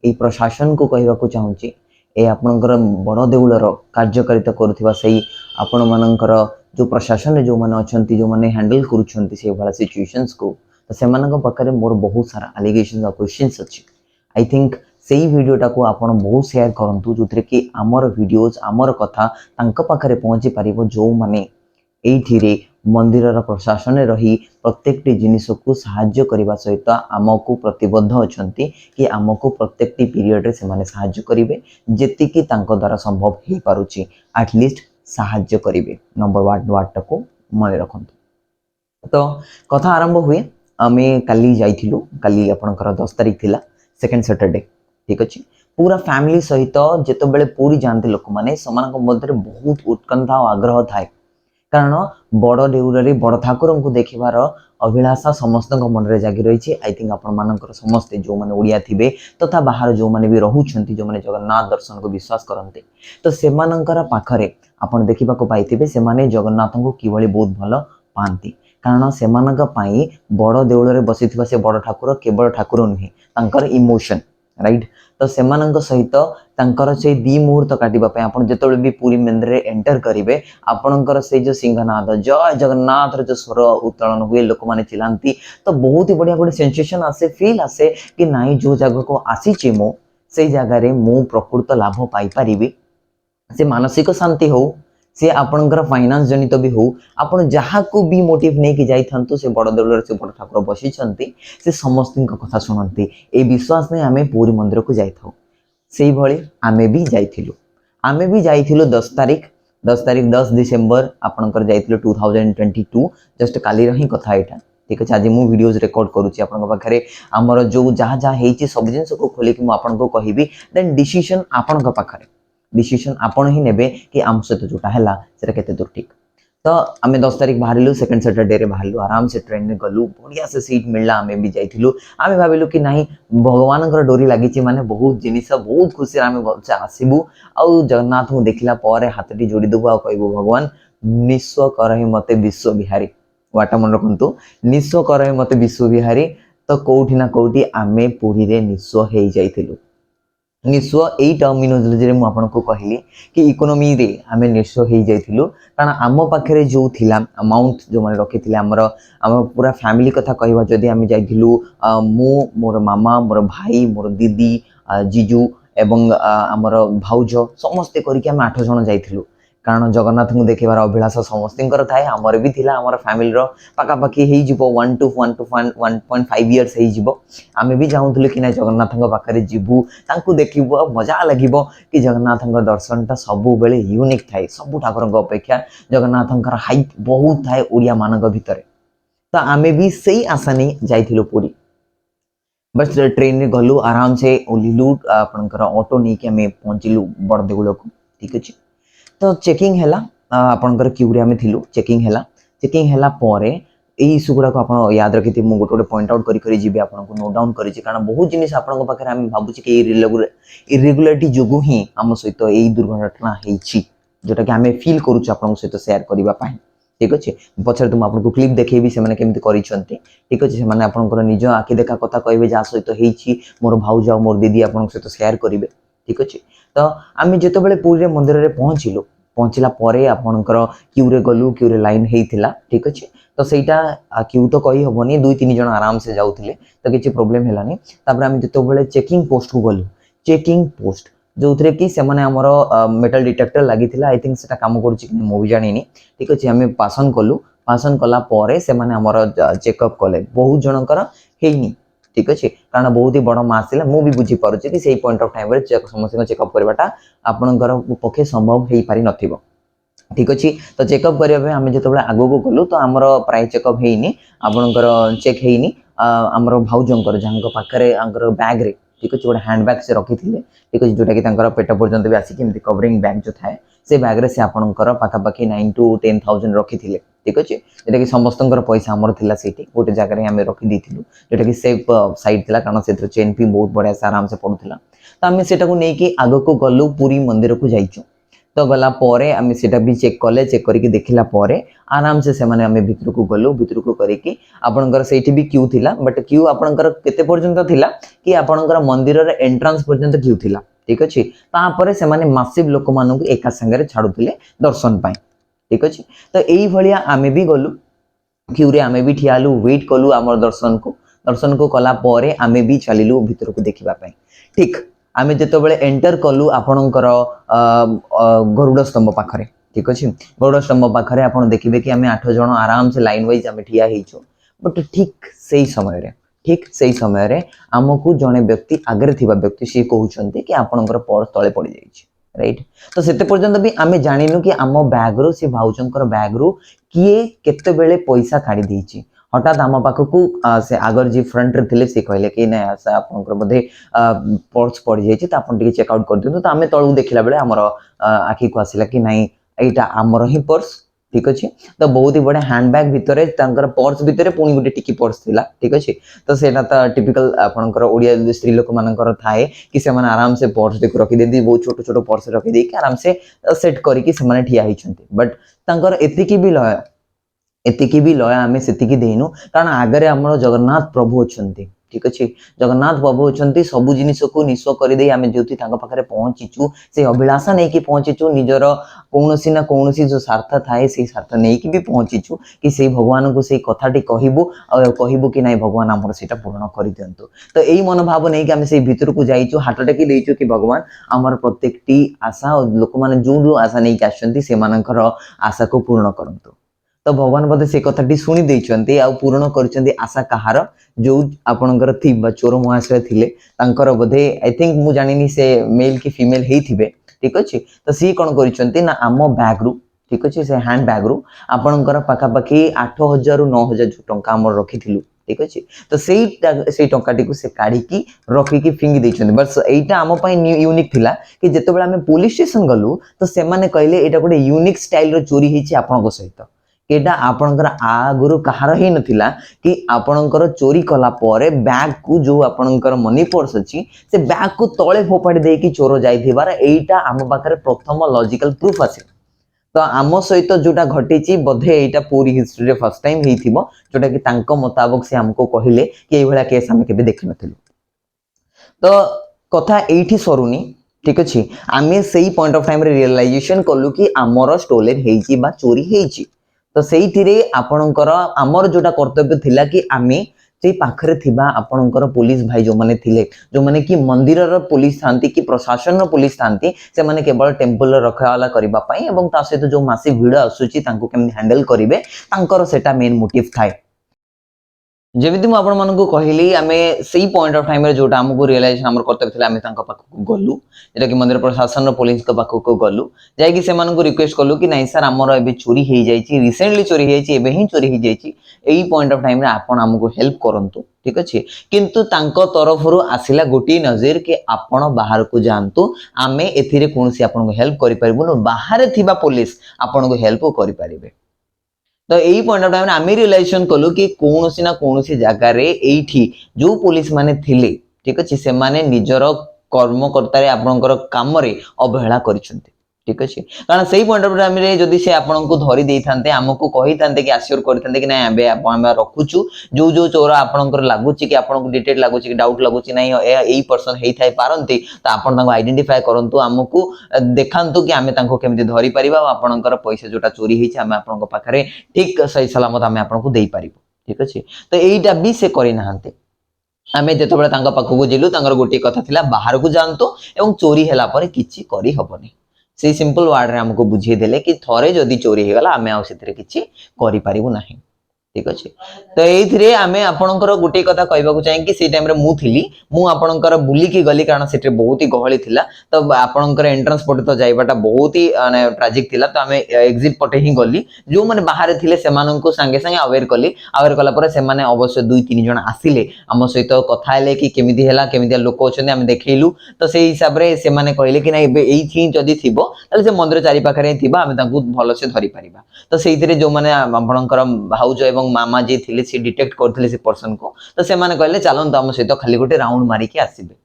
ଏଇ ପ୍ରଶାସନକୁ କହିବାକୁ ଚାହୁଁଛି, ଏ ଆପଣଙ୍କର ବଡ଼ ଦେଉଳର କାର୍ଯ୍ୟକାରିତା କରୁଥିବା ସେଇ ଆପଣମାନଙ୍କର ଯେଉଁ ପ୍ରଶାସନରେ ଯେଉଁମାନେ ଅଛନ୍ତି, ଯେଉଁମାନେ ହ୍ୟାଣ୍ଡେଲ୍ କରୁଛନ୍ତି ସେଇଭଳିଆ ସିଚୁଏସନ୍ସକୁ, ତ ସେମାନଙ୍କ ପାଖରେ ମୋର ବହୁତ ସାରା ଆଲିଗେସନ୍ସ ଆଉ କ୍ୱେଶ୍ଚିନ୍ସ ଅଛି। ଆଇ ଥିଙ୍କ ସେଇ ଭିଡ଼ିଓଟାକୁ ଆପଣ ବହୁତ ସେୟାର କରନ୍ତୁ, ଯେଉଁଥିରେ କି ଆମର ଭିଡ଼ିଓଜ୍ ଆମର କଥା ତାଙ୍କ ପାଖରେ ପହଞ୍ଚି ପାରିବ, ଯେଉଁମାନେ ଏଇଥିରେ ମନ୍ଦିରର ପ୍ରଶାସନରେ ରହି ପ୍ରତ୍ୟେକଟି ଜିନିଷକୁ ସାହାଯ୍ୟ କରିବା ସହିତ ଆମକୁ ପ୍ରତିବଦ୍ଧ ଅଛନ୍ତି କି ଆମକୁ ପ୍ରତ୍ୟେକଟି ପିରିୟଡ଼ରେ ସେମାନେ ସାହାଯ୍ୟ କରିବେ, ଯେତିକି ତାଙ୍କ ଦ୍ୱାରା ସମ୍ଭବ ହେଇପାରୁଛି ଆଟଲିଷ୍ଟ ସାହାଯ୍ୟ କରିବେ। ନମ୍ବର ୱାର୍ଡ଼ଟାକୁ ମନେ ରଖନ୍ତୁ। ତ କଥା ଆରମ୍ଭ ହୁଏ। ଆମେ କାଲି ଯାଇଥିଲୁ, କାଲି ଆପଣଙ୍କର 10 ତାରିଖ ଥିଲା, ସେକେଣ୍ଡ ସଟରଡେ, ଠିକ୍ ଅଛି। ପୁରା ଫ୍ୟାମିଲି ସହିତ ଯେତେବେଳେ ପୁରୀ ଯାଆନ୍ତି ଲୋକମାନେ, ସେମାନଙ୍କ ମଧ୍ୟରେ ବହୁତ ଉତ୍କଣ୍ଠା ଓ ଆଗ୍ରହ ଥାଏ। କାରଣ ବଡ଼ ଦେଉଳରେ ବଡ଼ ଠାକୁରଙ୍କୁ ଦେଖିବାର ଅଭିଳାଷା ସମସ୍ତଙ୍କ ମନରେ ଜାଗି ରହିଛି। ଆଇ ଥିଙ୍କ ଆପଣମାନଙ୍କର ସମସ୍ତେ ଯେଉଁମାନେ ଓଡ଼ିଆ ଥିବେ ତଥା ବାହାର ଯେଉଁମାନେ ବି ରହୁଛନ୍ତି, ଯେଉଁମାନେ ଜଗନ୍ନାଥ ଦର୍ଶନକୁ ବିଶ୍ୱାସ କରନ୍ତି, ତ ସେମାନଙ୍କର ପାଖରେ ଆପଣ ଦେଖିବାକୁ ପାଇଥିବେ ସେମାନେ ଜଗନ୍ନାଥଙ୍କୁ କିଭଳି ବହୁତ ଭଲ ପାଆନ୍ତି। କାରଣ ସେମାନଙ୍କ ପାଇଁ ବଡ଼ ଦେଉଳରେ ବସିଥିବା ସେ ବଡ଼ ଠାକୁର କେବଳ ଠାକୁର ନୁହେଁ, ତାଙ୍କର ଇମୋସନ୍, ରାଇଟ୍? ତ ସେମାନଙ୍କ ସହିତ ତାଙ୍କର ସେଇ 2 ମୁହୂର୍ତ୍ତ କାଟିବା ପାଇଁ ଆପଣ ଯେତେବେଳେ ବି ପୁରୀ ମନ୍ଦିରରେ ଏଣ୍ଟର କରିବେ, ଆପଣଙ୍କର ସେଇ ଯେଉଁ ସିଂହନାଦ ଜୟ ଜଗନ୍ନାଥର ଯେଉଁ ସ୍ୱର ଉତ୍ତୋଳନ ହୁଏ, ଲୋକମାନେ ଚିଲାନ୍ତି, ତ ବହୁତ ହି ବଢ଼ିଆ ଗୋଟେ ସେନ୍ସେସନ୍ ଆସେ, ଫିଲ୍ ଆସେ କି ନାଇଁ ଯେଉଁ ଜାଗାକୁ ଆସିଛି ମୁଁ ସେଇ ଜାଗାରେ ମୁଁ ପ୍ରକୃତ ଲାଭ ପାଇପାରିବି। ସେ ମାନସିକ ଶାନ୍ତି ହଉ, ସେ ଆପଣଙ୍କର ଫାଇନାନ୍ସ ଜନିତ ବି ହଉ, ଆପଣ ଯାହାକୁ ବି ମୋଟିଭ୍ ନେଇକି ଯାଇଥାନ୍ତୁ, ସେ ବଡ଼ ଦେଉଳରେ ସେ ବଡ଼ ଠାକୁର ବସିଛନ୍ତି, ସେ ସମସ୍ତଙ୍କ କଥା ଶୁଣନ୍ତି। এই ବିଶ୍ୱାସ ନେଇ ଆମେ ପୁରୀ ମନ୍ଦିରକୁ ଯାଇଥାଉ। ସେଇଭଳି ଆମେ ବି ଯାଇଥିଲୁ। ଆମେ ବି ଯାଇଥିଲୁ 10 ତାରିଖ 10 ଡିସେମ୍ବର ଆପଣଙ୍କର ଯାଇଥିଲୁ 2022। ଜଷ୍ଟ କାଲିର ହିଁ କଥା ଏଇଟା, ଠିକ୍ ଅଛି। ଆଜି ମୁଁ ଭିଡ଼ିଓଜ୍ ରେକର୍ଡ଼ କରୁଛି ଆପଣଙ୍କ ପାଖରେ। ଆମର ଯେଉଁ ଯାହା ଯାହା ହେଇଛି ସବୁ ଜିନିଷକୁ ଖୋଲିକି ମୁଁ ଆପଣଙ୍କୁ କହିବି। ଦେନ୍ ଡିସିସନ୍ ଆପଣଙ୍କ ପାଖରେ, ଡିସିସନ୍ ଆପଣ ହିଁ ନେବେ କି ଆମ ସହିତ ଯେଉଁଟା ହେଲା ସେଟା କେତେ ଦୂର ଠିକ୍। ତ ଆମେ 10 ତାରିଖ ବାହାରିଲୁ, ସେକେଣ୍ଡ ସଟରଡେରେ ବାହାରିଲୁ, ଆରାମସେ ଟ୍ରେନରେ ଗଲୁ, ବଢ଼ିଆ ସେ ସିଟ୍ ମିଳିଲା। ଆମେ ବି ଯାଇଥିଲୁ। ଆମେ ଭାବିଲୁ କି ନାହିଁ ଭଗବାନଙ୍କର ଡୋରି ଲାଗିଛି ମାନେ ବହୁତ ଜିନିଷ ବହୁତ ଖୁସିରେ ଆମେ ଭଲସେ ଆସିବୁ। ଆଉ ଜଗନ୍ନାଥଙ୍କୁ ଦେଖିଲା ପରେ ହାତଟି ଯୋଡ଼ିଦେବୁ ଆଉ କହିବୁ ଭଗବାନ ନିଃସ୍ୱ କରହି ମୋତେ ବିଶ୍ୱ ବିହାରୀ। ୱାର୍ଡ଼ଟା ମନେ ରଖନ୍ତୁ, ନିଃସ୍ୱ କରହି ମୋତେ ବିଶ୍ୱ ବିହାରୀ। ତ କୋଉଠି ନା କୋଉଠି ଆମେ ପୁରୀରେ ନିଃସ୍ୱ ହେଇଯାଇଥିଲୁ। ନିଃସ୍ୱ ଏଇ ଟର୍ମିନୋଲୋଜିରେ ମୁଁ ଆପଣଙ୍କୁ କହିଲି କି ଇକୋନୋମିରେ ଆମେ ନିଃସ୍ୱ ହେଇଯାଇଥିଲୁ। କାରଣ ଆମ ପାଖରେ ଯେଉଁ ଥିଲା ଆମାଉଣ୍ଟ ଯେଉଁମାନେ ରଖିଥିଲେ, ଆମ ପୁରା ଫ୍ୟାମିଲି କଥା କହିବା ଯଦି ଆମେ ଯାଇଥିଲୁ, ମୁଁ, ମୋର ମାମା, ମୋର ଭାଇ, ମୋର ଦିଦି, ଜିଜୁ ଏବଂ ଆମର ଭାଉଜ ସମସ୍ତେ କରିକି ଆମେ 8 ଜଣ ଯାଇଥିଲୁ। କାରଣ ଜଗନ୍ନାଥଙ୍କୁ ଦେଖିବାର ଅଭିଳାଷ ସମସ୍ତଙ୍କର ଥାଏ, ଆମର ବି ଥିଲା। ଆମର ଫ୍ୟାମିଲିର ପାଖାପାଖି ହେଇଯିବ 1 to 1.5 ଇୟର୍ସ ହେଇଯିବ। ଆମେ ବି ଚାହୁଁଥିଲୁ କି ନାଇଁ ଜଗନ୍ନାଥଙ୍କ ପାଖରେ ଯିବୁ, ତାଙ୍କୁ ଦେଖିବୁ, ଆଉ ମଜା ଲାଗିବ କି ଜଗନ୍ନାଥଙ୍କ ଦର୍ଶନଟା ସବୁବେଳେ ୟୁନିକ୍ ଥାଏ। ସବୁ ଠାକୁରଙ୍କ ଅପେକ୍ଷା ଜଗନ୍ନାଥଙ୍କର ହାଇଟ୍ ବହୁତ ଥାଏ ଓଡ଼ିଆମାନଙ୍କ ଭିତରେ। ତ ଆମେ ବି ସେଇ ଆଶା ନେଇ ଯାଇଥିଲୁ ପୁରୀ। ବସ୍ ଟ୍ରେନରେ ଗଲୁ, ଆରାମସେ ଓହ୍ଲିଲୁ, ଆପଣଙ୍କର ଅଟୋ ନେଇକି ଆମେ ପହଞ୍ଚିଲୁ ବଡ଼ ଦେଉଳକୁ, ଠିକ୍ ଅଛି। तो चेकिंग हैला आपनकर क्यू रे आमे थिलु चेकिंग हैला परे एई इश्यू गुडा को आपण याद रखिथि मु गोटे गोटे पॉइंट आउट करी जीबे आपण को नोट डाउन करिछि कारण बहुत जिनिस आपण पाखे आमे भाबुछि कि इरेगुलरिटी जोगु ही आम सहित एई दुर्घटना हेछि जोटा कि आमे फील करूछु आपण सहित शेयर करिबा पाई ठीक अछि पछर तुम आपन को क्लिप देखैबी से माने केमति करिसंती ठीक अछि से माने आपनकर निज आखि देखा कथा कहबे जा सहित हेछि मोर भाउ जाओ मोर दीदी आपन सहित शेयर करिवे ठीक अछि तो आमे जेतो बेले पुरी मंदिर रे पहुंचला परे आपनकर क्यू रे गलु क्यू रे लाइन हेइथिला ठीक अछि तो सेटा क्यू तो कहि हबनी 2-3 जण आराम से जाउथिले तो किछि प्रॉब्लम हेलानी तापर आमे जेतो बेले चेकिंग पोस्ट को गलु चेकिंग पोस्ट जो थे कि से माने हमर मेटल डिटेक्टर लागिथिला आई थिंक सेटा काम करूछि कि मो भी जानिनी ठीक अछि हमें पासन कला परे से माने हमर चेकअप कले बहुत जनकर हेइनी ठीक अछि कारण बहुत ही बड़ मास थिला मु भी बुझी पारुछि कि सेही पॉइंट ऑफ टाइम रे समस्त चेकअप करबाटा आपनकर पक्षे संभव हेई पारि नथिबो ठीक अछि तो चेकअप करिया आमे जेतबे आगो को गलु तो हमर प्राय चेकअप हेइनी आपनकर चेक हेइनी हमर भाउजंकर जहां पाखरे अंकर बैग रे ठीक अछि गोटे हैंड बैग से रखिथिले ठीक अछि जोटा कि तांकर पेट पर्यंत भी आसी केमति कवरिंग बैग जो थाए से बैग रे से आपनकर पाखा पाखी 9 to 10,000 रखिथिले ठीक अछि जेटा कि समस्तंकर पैसा हमर थिला सेठी गोटे जगह रे हमें रखि दिथिलु जेटा कि सेफ साइड थिला कारण सेत्र चेन भी बहुत बढ़िया से आराम से पडुथिला तो हमें सेटा को नै कि आगो को गलु पूरी मंदिर को जाइछु तो गला परे आमे सेटा भी चेक करके देखिला परे आराम से माने आमे भितर को करिकी आपनकर सेठी भी क्यू थिला बट क्यू आपनकर केते पर्यंत थिला कि आपनकर मंदिर रे एंट्रेंस पर्यंत क्यू थिला ठीक अछि तापरे से माने मासिव लोक मानु एका संगे छाडुथिले दर्शन पाई ठीक अछि तो एई भलिया आमे भी गलु क्यू रे आमे भी ठियालु वेट कलु हमर दर्शन को कला परे आमे भी चलिलु भितर को देखिबा पाई ठीक आमे जेतो बेले एंटर कलु आपनकर गरुड़ स्तंभ पाखरे ठीक अछि गरुड़ स्तंभ पाखरे आपण देखिबे कि आमे 8 जण आराम से लाइन वाइज आमे ठिया हेइछो बट ठीक सेही समय रे हमकु जने व्यक्ति आगरे थिबा व्यक्ति से कहउछन्ते कि आपनकर पर्स तळे पड़ी जाइछि राइट तो सेते पर्यंत भी आमे जानिनु कि आम बैग रो से भाउचंकर बैग रो किए केते बेले पैसा काढी देइछि हठात आम पाखकू से आगर जी फ्रंट रे थिले से कहले कि नै आसा आपनकर बधे पर्स पड़ी जाइछि त आपन टिके चेक आउट कर दिनु त आमे तळु देखिला बेले हमर आखि को आसिला कि नै एटा हमर ही पर्स ठीक अछि तो बहुत ही बड़े हैंड बैग भितरे तांकर पर्स भितरे पुनी गुटे टिकी पर्स थिला ठीक अछि तो सेटा त टिपिकल आपनकर ओडिया स्त्री लोक मानकर थाए कि से माने आराम से पर्स देख रखि देदी बहुत छोटो छोटो पर्स रखि दे कि आराम से सेट करी कि से माने ठिया हिचंती बट तांकर एतिकी भी लय आमे सेतिकी देइनु कारण आगरे हमर जगन्नाथ प्रभु अछंती ठीक अछि जगन्नाथ प्रभु अछंती सब जिनिस को निश्चय करि देई आमे जोति तांका पाखरे पहुंचीचु से अभिलाषा नै कि पहुंचीचु निजर कोनोसी ना कोनोसी जो स्वार्थ थाए से स्वार्थ नै कि भी पहुंचीचु कि से भगवान को से कथाटी कहिबो कि नै भगवान हमर सेटा पूर्ण करि दियंतु तो एई मनोभाव नै कि आमे से भीतर को जाइचु हाथ टेकी देइचु कि भगवान हमर प्रत्येकटी आशा और लोक माने जो आशा नै कि आछंती से मानकर आशा को पूर्ण करंतु तो भगवान बोधे से कथाटी शुणी देइचंती आ पूर्ण करचंती आशा कहार जो आपनकर थिबा चोर महाशय थिले तांकर बोधे आई थिंक मु जानिनी से मेल की फीमेल हेइथिबे ठीक अछि तो सी कोन करिचंती ना आम बैग रु ठीक अछि से हैंड बैग रु आपनकर पाखा पाखी 8000 रु 9000 जो टंका हमर रखिथिलु ठीक अछि तो सेई टंकाटी को से काढी की रखी की फिंगी देइचंती बस एटा आम पई यूनिक थिला कि जेते बेला हमें पुलिस स्टेशन गलु तो से माने कहले एटा गोटे यूनिक स्टाइल रो चोरी हेछि आपनको सहित एटा आपनकर आगुरु कहार ही नथिला कि आपनकर चोरी कला परे बैग को जो आपनकर मनी पर्स अछि से बैग को तळे फोपाडी दे कि चोर जाइथिबार एटा हम पाखरे प्रथम लॉजिकल प्रूफ आसे तो आम सहित जोटा घटिची बोधे एटा पूरी हिस्ट्री रे फर्स्ट टाइम हेइथिबो जोटा कि तांको मुताबिक से हमको कहिले कि एई भला केस हम केबे देखि नथिलु तो कथा एठी सरुनी ठीक अछि आमे सेही पॉइंट ऑफ टाइम रे रियलाइजेशन करलु कि हमर स्टोलन हेइची बा चोरी हेइची तो सेही आपणकर आमर जोटा कर्तव्य थिला कि आमे से पाखरे थिबा आपणकर पुलिस भाई जो माने थिले जो माने कि मंदिर रो पुलिस थांती कि प्रशासन रो पुलिस थांती से माने केवल टेम्पल रो रखवाला करिबा पई एवं ता सहित जो मासी भिड़ आसुची तांको केम हैंडल करिवे तांकर सेटा मेन मोटिव थाए जेमिति मु आपण मानकु कहली आमे सेही पॉइंट ऑफ टाइम रे जोटा हमकु रियलाइजेशन हमर कर्तव्य थिला आमे तांका पाखकु गलु जेटा कि मंदिर प्रशासन रो पुलिस को पाखकु गलु जाय कि से मानकु रिक्वेस्ट कलु कि नहीं सर हमर एबे चोरी हे जायछि रिसेंटली चोरी हे जायछि एबे ही चोरी हे जायछि एही पॉइंट ऑफ टाइम रे आपण हमकु हेल्प करंतु ठीक अछि किंतु तांको तरफरु आसिला गोटी नजर कि आपण बाहर को जानतु आमे एथिरे कोनसी आपण को हेल्प करि परिबुनु बाहर थिबा पुलिस आपण को हेल्प करि परिबे तो यही पॉइंट ऑफ टाइम आम रियलाइजेशन कलु कि कौन ना कौन जगार जो पुलिस माने थिले ठीक अच्छे से माने निजर कर्मकर्ता आपणकर काम अवहेला करिसेंते ठीक अच्छे कारण से पॉइंट ऑफ टाइम रे जदि से आपनको धरी देई थांते हमको कहि थांते कि आश्योर करि थांते कि नहीं आबे आपण रखुछु जो जो चोर आपणकर लागुची कि आपनको डिटेक्ट लागुची कि डाउट लागुची नहीं एई पर्सन हेई थाई पारंती तो आपण तांको आइडेंटिफाई करंतु हमको देखांतु कि आमे तांको केमति धरि परिबा आपणकर पैसा जोटा चोरी हेछि आमे आपणको पाखरे ठीक सही सलामत आमे आपनको देई परिबो ठीक अछि तो एईटा भी से करि नाहंते आमे जेतबेला तांको पाखकु जिलु तांकर गोटी कथा थिला बाहर को जानतो एवं चोरी हैला पर किछि करि हबनी से सिंपल वर्ड रे हमको बुझी देले कि थरे जदी चोरी हे गला आमे आ सेतरे किछि करि परिबु नाही ठीक अछि तो एइथरे आमे आपणकर गुटे कथा कहबाकू चाहे कि से टाइम रे मु थिली मु आपणकर बुली की गली कारण सेटे बहुत ही गहली थिला तो आपणकर एंट्रेंस पटे तो जाइबाटा बहुत ही माने ट्रेजिक थिला तो आमे एग्जिट पटे ही गली जो माने बाहर थिले सेमानन को संगे संगे अवेयर कला पर से माने अवश्य 2-3 जण आसिले हम सहित कथा हेले कि केमिति हेला केमिति लोक अछन आमे देखैलु तो से हिसाब रे से माने कहले कि नै एई थी जदी थिबो ताले से मंदिर चारि पाखरे थिबा आमे ताकू भलो से धरि परिबा तो सेइथिरे जो माने आपणकर भाउज एवं मामा जी थिले से डिटेक्ट करथिले से पर्सन को तो से माने कहले चलन हम सहित खाली गोटे राउंड मारी के आसीबे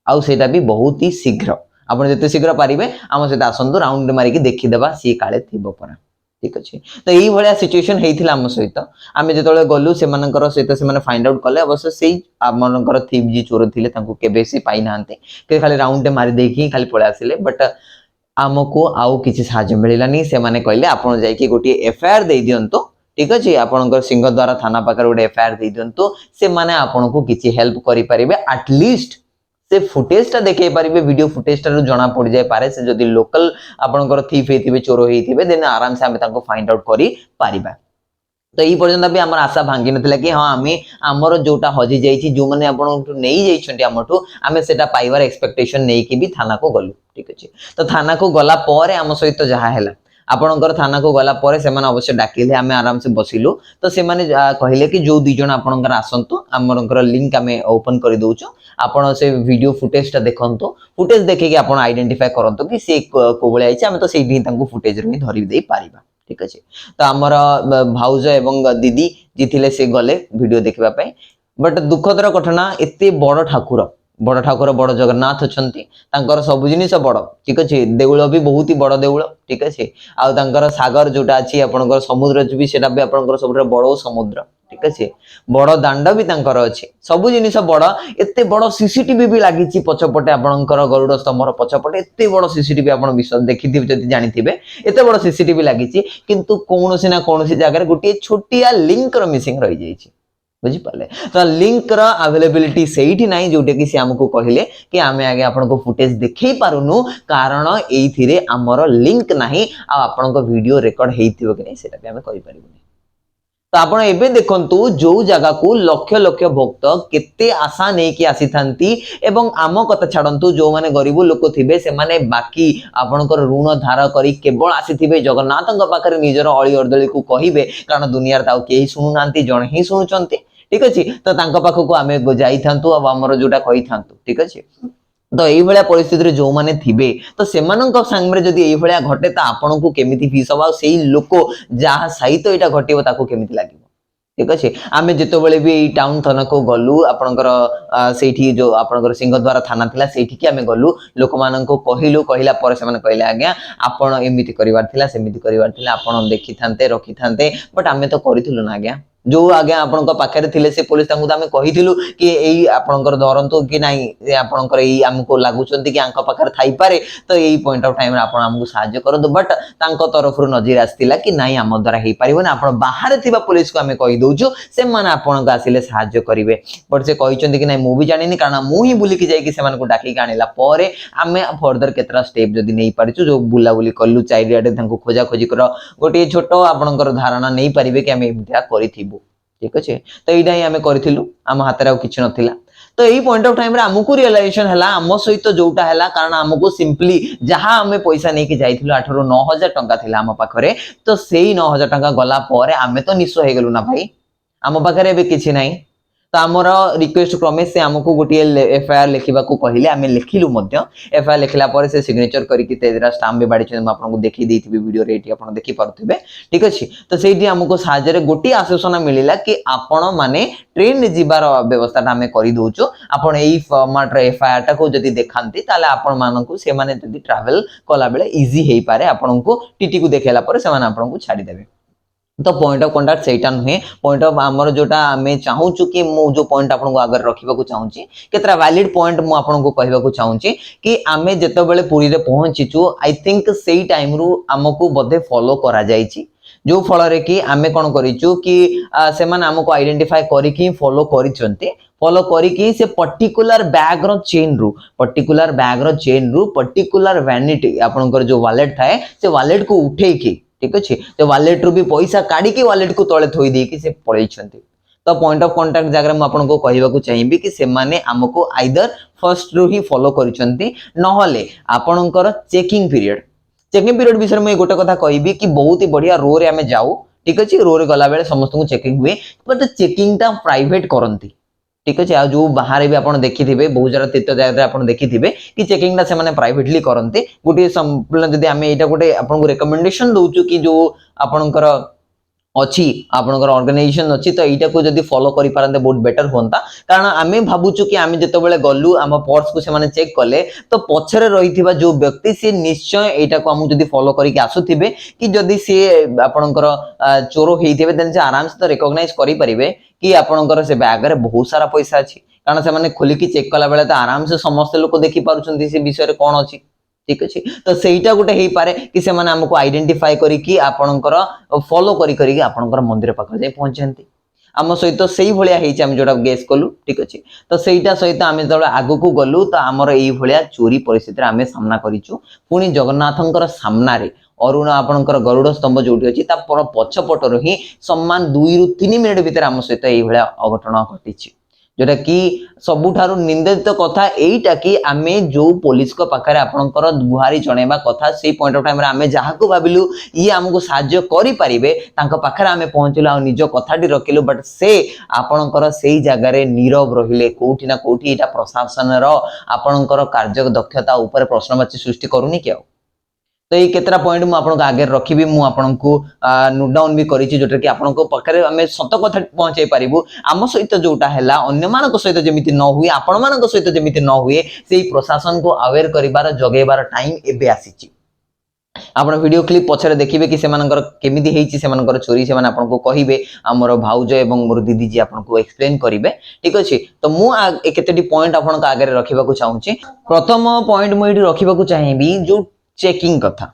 आउ सेटा भी बहुत ही शीघ्र आपण जते शीघ्र पारिबे हम सहित आसंदु राउंड मारी के देखि देबा सी काले थिबो परा ठीक अछि तो एही भलिया सिचुएशन हेइथिला हम सहित आमे जेतले गलु से मानकर सहित से माने फाइंड आउट कले अवश्य सेही आपनकर थीप जी चोर थिले तांको केबे से पाइ नाहंते के खाली राउंड मारी देखि खाली पळे आसिले बट आमको आउ किछि साहाय्य मिलिलानी से माने कहले आपण जाई कि गोटी एफआईआर दे दियंतो ठीक अछि आपनकर सिंहद्वारा थाना पाकर गोटे एफआईआर दे दियंतो से माने आपनको किछि हेल्प करि परिबे एटलीस्ट से फुटेज ता देखै परिबे वीडियो फुटेज ता जणा पड़ जाय पारे से जदी लोकल आपनकर थीफ हेतिबे चोर हेतिबे देन आराम से हम ताको फाइंड आउट करि परिबा तो यही पर्यंत भी आम आशा भांगी नथिला कि हाँ आमे आमर जोटा हजि जाइछि जो माने आपन नै जाइछन्ती हमठु आमे सेटा पाइबार एक्सपेक्टेशन नै कि भी थाना को गलु ठीक अछि तो थाना को गला परे आम सहित जहा हैला आपणकर थाना को गला परे से माने अवश्य डाकिले आमे आराम से बसिलु तो से माने कहले कि जो दुई जण आपणकर आसंतु हमरकर लिंक आमे ओपन करि दोछु आपण से वीडियो फुटेज ता देखंतो फुटेज देखि कि आपण आइडेंटिफाई करंतो कि से कोबळे आइछ आमे तो सेही तांको फुटेज रे धरि देई पारिबा ठीक अछि तो हमर भाउज एवं दीदी जी थिले से गले वीडियो देखबा पय बट दुखदर घटना एते बड़ ठाकुर बड़ जगन्नाथ अछंती तांकर सब जिनिस बड़ ठीक अछि देउळ भी बहुत ही बड़ देउळ ठीक अछि आ तांकर सागर जोटा अछि आपनकर समुद्र भी सेटा भी आपनकर सबरे बड़ समुद्र ठीक अछि बड़ दांड भी तांकर अछि सब जिनिस बड़ एते बड़ सीसीटीवी भी लागिछि पछपटे आपनकर गरुड स्तंभर पछपटे एते बड़ सीसीटीवी आपन विश्वास देखिथिबे जति जानिथिबे एते बड़ सीसीटीवी लागिछि किंतु कोनोसी ना कोनोसी जगह गोटे छोटिया लिंक रो मिसिंग रहि जाइछि बुझी पाले तो लिंक रा अवेलेबिलिटी सेठी नाही जोटे कि से हमको कहले कि आमे आगे आपन को फुटेज देखै पारुनु कारण एइथिरे हमर लिंक नाही आ आपन को वीडियो रिकॉर्ड हेइथिबो कि नै सेटा भी हमें कहि परिबुनी तो आपण एबे देखंतु जो जगह को लक्ष लक्ष भक्त केते आशा नै कि आसी थांती एवं आम कथा छाडंतु जो माने गरीब लोक थिबे से माने बाकी आपन को ऋण धार करी केवल आसीथिबे जगन्नाथଙ୍କ पाखरे निजर अळी अर्दली को कहिबे कारण दुनिया ताऊ केही सुनु नांती जण ही सुनुचंती ठीक अछि तो तांका पाखो को आमे जाई थांतु अब हमर जोटा कहि थांतु ठीक अछि तो एई भलिया परिस्थिति रे जो माने थिबे तो सेमानंक संग रे जदी एई भलिया घटे त आपन को केमिति फीस हबा सेई लोक जहा सहित एटा घटिबो ताको केमिति लागिबो ठीक अछि आमे जेतो बेले भी टाउन थाना को गलु आपनकर सेठी जो आपनकर सिंहद्वारा थाना थिला सेठी कि आमे गलु लोक मानन को कहिलु कहिला पर से माने कहले आज्ञा आपन एमिति करिवार थिला सेमिति करिवार थिला आपन देखि थांते रखि थांते बट आमे तो करिथिलु ना आज्ञा जो आज्ञा आपन पाखे थिले से पुलिस तांकु आमे कहिथिलु कि एई आपनकर धरंतु कि नाही आपनकर एई हमको लागुचंती कि आंक पाखर थाई पारे तो एई पॉइंट ऑफ टाइम रे आपन हमको सहाय्य करंतु बट तांको तरफ रु नजर आस्तिला कि नाही हम द्वारा हेई परिबो ना आपन बाहर थिबा पुलिस को आमे कहि दोछु से माने आपन को आसिले सहाय्य करिवे बट से कहिचंती कि नाही मु भी जानिनी कारण मु ही बुली कि जाई कि सेमान को डाकी कानिला परे आमे फर्दर केतरा स्टेप जदी नै पारिचु जो बुला बुली कल्लु चाइरियाडे तांको खोजा खोजी कर गोटे छोटो आपनकर धारणा नै परिबे कि आमे एमितिया करिथिबो ठीक अच्छे तो यहीटा ही आम करूँ आम हाथ में किसी नथिला तो यही पॉइंट ऑफ टाइम रे हमको रियलाइजेशन है आम सहित जोटा है कारण आमको सिंपली जहाँ आम पैसा नहीं जाइलु 8 ରୁ 9,000 टंका थिला आम पाखरे तो सेई 9,000 टंका गला पर आम तो निश्चय हो गलु ना भाई आम पाखे एबे किछि नहीं तो आमर रिक्वेस्ट क्रमे से आमको गोटे एफआईआर लिखा कहले आम लिखिलु एफआईआर लिखला पर से सिग्नेचर करके तेजरा स्टाम्प भी बाड़ी आपको देखी देथिबे वीडियो रे आप देखि पारुथिबे ठीक अछि तो सेठी हमको साहाଯ୍य गोटे आश्वासन मिलिला कि आपण माने ट्रेन रे जिबार व्यवस्था आम कर दउचो आपण एई फॉर्मेट रे एफआईआर टा को जदी देखांती ताले आपण माननकु से माने जदी ट्रैवल कला बेले इजी हेई पारे आपनको टीटी को देखेला पर से माने आपनको छाडी देबे तो पॉइंट ऑफ कांटेक्ट सेटा नुहे पॉइंट ऑफ आमर जोटा आमे चाहू कि मु जो पॉइंट आपनको आगर रखिबा को चाहूची केतरा वैलिड पॉइंट मु आपनको कहबा को चाहूची कि आमे जतो बेले पुरी रे पहुंचीचु आई थिंक सेई टाइम रु हमको बधे फॉलो करा जाईची जो फल रे कि आमे कोन करिचु कि से माने हमको आइडेंटिफाई करी कि फॉलो करिचंती फॉलो करी से पर्टिकुलर बैग रो चेन रु पर्टिकुलर वैनिटी आपनकर जो वॉलेट थाए से वॉलेट को उठे की ठीक अच्छे तो वॉलेट रु भी पैसा काढ़ी के वॉलेट को तले थोई दे कि से पळै छथि तो पॉइंट ऑफ कांटेक्ट जगह में आपनको कहबा को चाहिबी कि से माने हमको आइदर फर्स्ट रु ही फॉलो करिसंती नहले आपनकर चेकिंग पीरियड विषय में गोटे कथा कहबी कि बहुत ही बढ़िया रो रे हमें जाऊ ठीक अच्छे रो रे गला बेले समस्त को चेकिंग हुए बट चेकिंग टा प्राइवेट करंती ठीक अच्छे आ जो बाहर भी आपन देखिथिबे बहुत जरा तीर्थ जगह आपन देखिथिबे कि चेकिंग टा से माने प्राइवेटली करंते गोटे संपूर्ण जदी हमें एटा गोटे आपन को रिकमेंडेशन दोचु कि जो आपनकर अच्छी आपनकर ऑर्गेनाइजेशन अच्छी तो एटा को जदी फॉलो करि पारंते बहुत बेटर होंता कारण आमे भाबुचु कि आमे जतो बेले गलु आम पर्स को से माने चेक कले तो पछरे रहिथिबा जो व्यक्ति से निश्चय एटा को हमु जदी फॉलो करिक आसुथिबे कि जदी से आपनकर चोरो हेइथिबे देन से आराम से तो रिकॉग्नाइज करि परिबे कि आपनकर से बैग रे बहुत सारा पैसा अछि कारण से माने खोली की चेक कला बेले तो आराम से समस्त लोग देखि पारुछंती से विषय रे कोन अछि ठीक अच्छे तो सेटा गोटे हेई पारे कि से माने हमको आइडेंटिफाई करी कि आपनकर फॉलो करी आपनकर मंदिर पाखा जाय पहुंचंती आम सहित सेई भलिया हेइछ हम जोटा गेस कलु ठीक अच्छे तो सेटा सहित आम जब आगु को गलु तो आमर एई भलिया चोरी परिस्थिति रे आमे सामना करिचु पुनी जगन्नाथंकर सामना रे अरुण आपनकर गरुड़ स्तंभ जोटी अछि ता पछपटर ही सम्मान 2 ରୁ 3 मिनिट भीतर आम सहित एई भलिया अघटन घटिछि जोटा कि सबुठारु निंदित कथा एईटा कि आमे जो पुलिस को पाखरे आपनकर गुहारी जणेबा कथा से पॉइंट ऑफ टाइम रे आमे जहा को भाबिलु ये हमको साहाय्य करि परिबे तांको पाखरे आमे पहुंचलु आ निज कथाटी रखिलु बट से आपनकर सेई जगह रे नीरव रहिले कोठी ना कोठी एटा प्रशासन रो आपनकर कार्य दक्षता ऊपर प्रश्नवाची सृष्टि करूनी कि तो ये केतरा पॉइंट मु आपन आगे रखिबी मु आपन को नोट डाउन भी करिछि जोटा कि आपन को पाखरे हमें सत कथा पहुंचाई परिबु आम सहित जोटा हैला अन्य मानक सहित जेमिति न हुए आपन मानक सहित जेमिति न हुए सेही प्रशासन को अवेयर करिवार जगेबार टाइम एबे आसीछि आपण वीडियो क्लिप पछरे देखिबे कि सेमानकर केमिति हेइछि सेमानकर चोरी सेमान आपन को कहिबे हमर भाउज एवं मोर दीदी जी आपन को एक्सप्लेन करिवे ठीक अछि तो मु केतेटी पॉइंट आपन का आगे रखिबा को चाहूछि प्रथम पॉइंट मु एठी रखिबा को चाहिबी जो चेकिंग कथा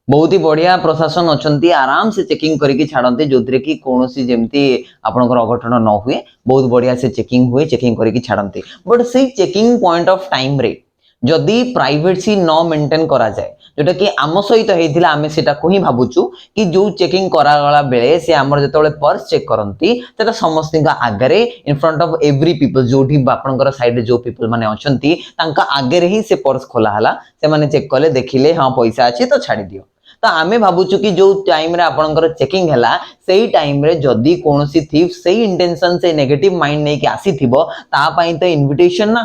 बहुत ही बढ़िया प्रशासन अच्छी आराम से चेकिंग करके छाड़ते जो थे कि कौन सी जमती आपनकर अघटन न हुए बहुत बढ़िया से चेकिंग हुए चेकिंग करके छाड़ते बट से चेकिंग पॉइंट ऑफ टाइम रे जदि प्राइवेसी न मेंटेन करा जाए जोटा कि आम सहित होइथिला आमे सेटा को ही भाबुचु कि जो चेकिंग करा गला बेले से हमर जतले पर्स चेक करंती सेटा समस्त आगरे in front of every people जोठी आपनकर साइड जो पीपल माने अछंती तांका आगरे ही से पर्स खोला हला से माने चेक कले देखिले हां पैसा अछि तो छाडी दियो तो आमे भाबुचु कि जो टाइम रे आपनकर चेकिंग हला सेही टाइम रे जदि कोनोसी थीफ सेही इंटेंशन से नेगेटिव माइंड नै कि आसीथिबो ता पई तो इनविटेशन ना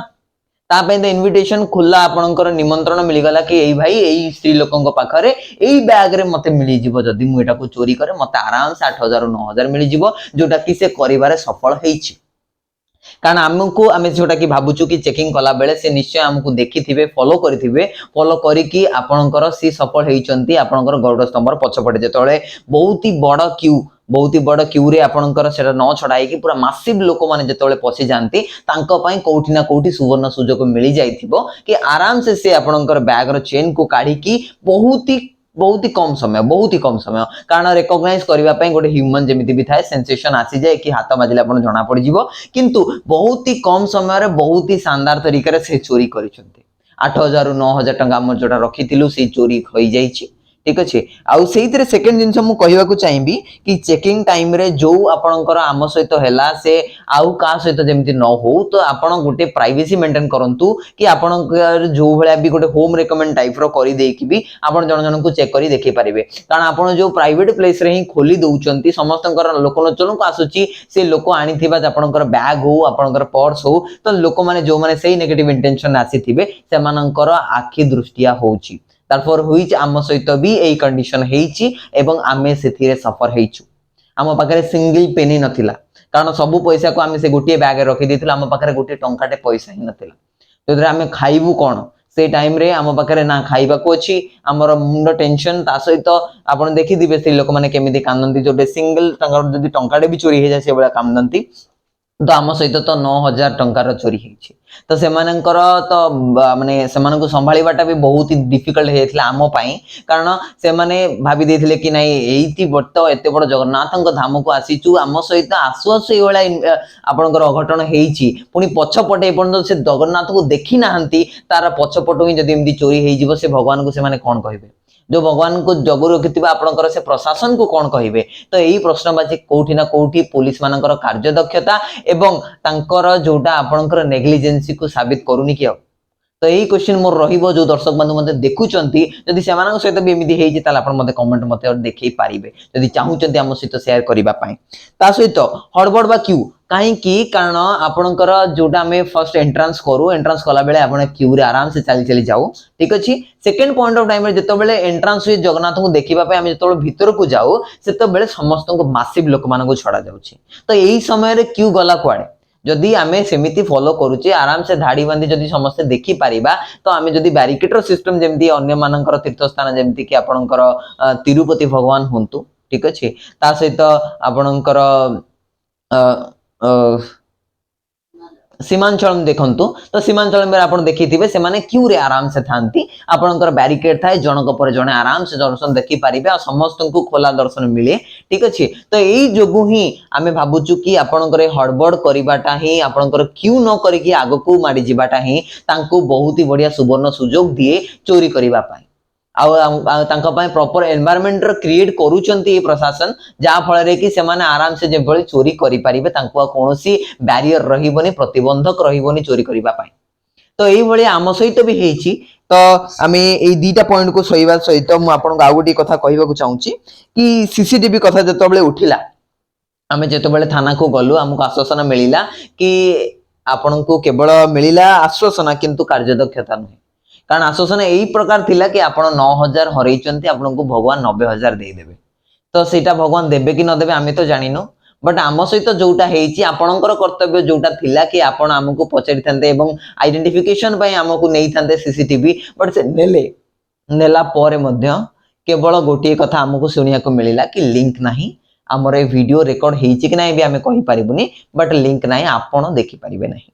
ता पई तो इनविटेशन खुला आपनकर निमंत्रण मिली गला कि एई भाई एई स्त्री लोकन पाखरे एई बैग रे मते मिली जिवो जदि मु एटा को चोरी करे मते आराम से 8,000 ରୁ 9,000 मिली जिवो जोटा कि से करिवारे सफल हेइछि कारण आमको आमे जोटा कि भाबुचु कि चेकिंग कला बेले से निश्चय हमको देखिथिबे फॉलो करिकी आपनकर सी सफल हेइचंती आपनकर गरुड़ स्तंभर पछपटे जेतळे बहुत ही बड़ क्यू रे आपनकर सेटा न छडाई कि पूरा मासिव लोक माने जेतळे पसी जानती तांको पई कोठी ना कोठी सुवर्ण सुजोग मिली जाइथिबो कि आराम से आपनकर बैग रो चेन को काढी कि बहुत ही कम समय कारण रिकॉग्नाइज करबा पई गोटे ह्यूमन जेमिति भी थाए सेंसेशन आसी जाए कि हाथ बाजिला अपन जणा पड़ जिवो किंतु बहुत ही कम समय रे बहुत ही शानदार तरीका रे से चोरी करिसंती 8,000 ରୁ 9,000 टंका हम जोटा रखिथिलु से चोरी होई जाईछि ठीक अच्छे आउ से सेकेंड जिनस मु कहवाक चाहिए कि चेकिंग टाइम रे जो आपणकर आम सहित है से आउ का सहित जमी न हो तो आपण गोटे प्राइवेसी मेंटेन करंतु कि आपण जो भाया भी गोटे होम रेकमेंड टाइप रो करी देकी भी आपण जन जन को चेक करी देखि पारिबे कारण आपण जो प्राइवेट प्लेस रे ही खोली दउचंती समस्तंकर लोकलोचन को आसुची से लोक आनिथिबा आपणकर बैग हो आपणकर पर्स हो तो लोक माने जो माने सेही नेगेटिव इंटेंशन आसीथिबे सेमानंकर आखि दृष्टिया होउची तारफर हुईच आम सहित भी एई कंडीशन हेइची एवं आमे सेथिरे सफर हेइचु आम पाखरे सिंगल पेनी नथिला कारण सब पैसा को आमे से गोटे बैग रखि देथिला आम पाखरे गोटे टंकाटे पैसा ही नथिला तोदरे आमे खाइबु कोन से टाइम रे आम पाखरे ना खाइबा को अछि हमर मुंड टेंशन ता सहित आपण देखि दिबे से लोक माने केमिति कांदंती जोटे सिंगल टंका जदी टंकाटे भी चोरी हे जाय से बळा कांदंती तो आम सहित तो 9,000 टंकार चोरी हेछि तो सेमानंकर तो माने सेमानकु संभाळीबाटा भी बहुत ही डिफिकल्ट हेथिला आम पई कारण से माने भाबी देथिले कि नाही एइति बट एते बड़ जगन्नाथଙ୍କ धाम को आसीचु आम सहित आसु आसु ए वाला आपनकर अघटन हेइछि पुनी पछपटे पण से जगन्नाथ को देखि नाहंती तार पछपटो ही जदी एमदी चोरी हेइ जिवो से भगवान को से माने कोन कहिबे जो भगवान को जगु रखिथिबा आपनकर से प्रशासन को कोन कहिबे तो एई प्रश्नबाजी कोठी ना कोठी पुलिस मानकर कार्यदक्षता एवं तांकर जोटा आपनकर नेग्लिजेंसी को साबित करूनी कि तो यही क्वेश्चन मोर रहिबो जो दर्शक बंधु मते देखुचंती जदि सेमानक सहित भी एमिति हेइछि ताला आपण मते कमेंट मते देखै पारिबे जदि चाहुचंती हम सहित शेयर करिबा पई ता सहित हड़बड़ बा क्यू काहे कि कारण आपनकर जोटा हमें फर्स्ट एंट्रेंस करू एंट्रेंस कला बेले आपण क्यू रे आराम से चली चली जाऊ ठीक अछि सेकंड पॉइंट ऑफ टाइम रे जतो बेले एंट्रेंस हुई जगन्नाथ को देखिबा पई हम जतो भीतर को जाऊ सेतो बेले समस्त को मासिव लोक मान को छडा जाउछि तो एही समय रे क्यू गला क्वाडे जदि आमे सेमिति फॉलो करूचे आराम से धाड़ी बांधी जदि समस्त देखि पारिबा तो आमे जदि बैरिकेटर सिस्टम जेमति अन्य मानकर तीर्थ स्थान जेमति कि आपनकर तिरुपति भगवान हुंतु ठीक अछि ता सहित आपनकर सीमांचल देखंतु तो सीमांचल में आपण देखिथिबे से माने क्यू रे आराम से थांती आपनकर बैरिकेड थाए जनक पर जने आराम से दर्शन देखि पारिबे आ समस्त को खोला दर्शन मिले ठीक अछि तो एई जोगु ही आमे भाबुचु कि आपनकर हड़बड़ करिबाटा ही आपनकर क्यू न करी कि आगो को माडी जिबाटा ही तांको बहुत ही बढ़िया सुवर्ण सुजोग दिए चोरी करिबा पाई प्रॉपर एनवायरनमेंट क्रिएट करूचंती प्रशासन जहाँ फल रे कि सेमाने आराम से जे भली चोरी करि पारिबे तांको कोनोसी बैरियर रहिबोनी प्रतिबंधक रहिबोनी चोरी करिबा पाई तो एई भली आम सहित भी हेछि तो आमे एई दीटा पॉइंट को सहीबा सहित मु आपन आ गोटी कथा कहबा को चाहूची कि सीसीटीवी कथा जतो बेले उठिला आमे जतो बेले थाना को गलु हमको आश्वासन मिलिला कि आपन को केवल मिलिला आश्वासन किंतु कार्यदक्षता नहीं कारण आश्वासन यही प्रकार थिला कि आपण 9,000 हरैचंती आपन को भगवान 90,000 दे देबे तो सेटा भगवान देबे कि न देबे आमे तो जानिनो बट आम सहित जोटा हेइची आपणकर कर्तव्य जोटा थिला कि आपण हमको पचारि थांते एवं आइडेंटिफिकेशन पई हमको नै थांते सीसीटीवी बट से नेला परे मध्य केवल गोटी कथा हमको सुनिया को मिलिला कि लिंक नाही हमर ए वीडियो रिकॉर्ड हेइची कि नाही भी हमें कहि परिबुनी बट लिंक नाही आपण देखि परिबे नाही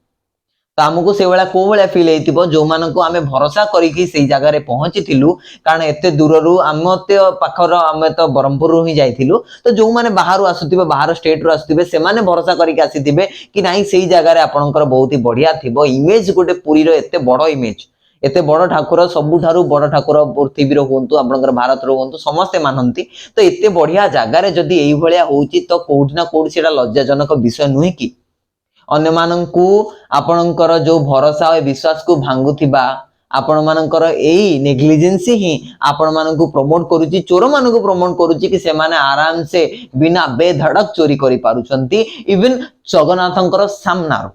तो आमको से वाला को वाला फील हेतिबो जो मान को आमे भरोसा करी कि सेई जगह रे पहुंची थिलु कारण एते दूर रु आमते पाखर आमे तो बरमपुर रु ही जाइथिलु तो जो माने बाहर आसुतिबे बाहर स्टेट रु आसुतिबे से माने भरोसा करी कि आसीतिबे कि नाही सेई जगह रे आपनकर बहुत ही बढ़िया थिबो इमेज गोटे पुरी रो एते बडो इमेज एते बड़ ठाकुर सबुठारु बड़ ठाकुर पृथ्वी रो होंतु आपनकर भारत रो होंतु समस्त मानंती तो एते बढ़िया जगह रे जदी एई भलिया होउची तो कोठी ना कोठी सेटा लज्जाजनक विषय नुहे कि अन्य मानंकु आपनकर जो भरोसा और विश्वास को भांगुथिबा आपण मानकर एई नेग्लिजेंसी ही आपण मानकु प्रमोट करूची चोर मानकु प्रमोट करूची कि से माने आराम से बिना बेधड़क चोरी करि पारुचंती इवन जगन्नाथंकर सामना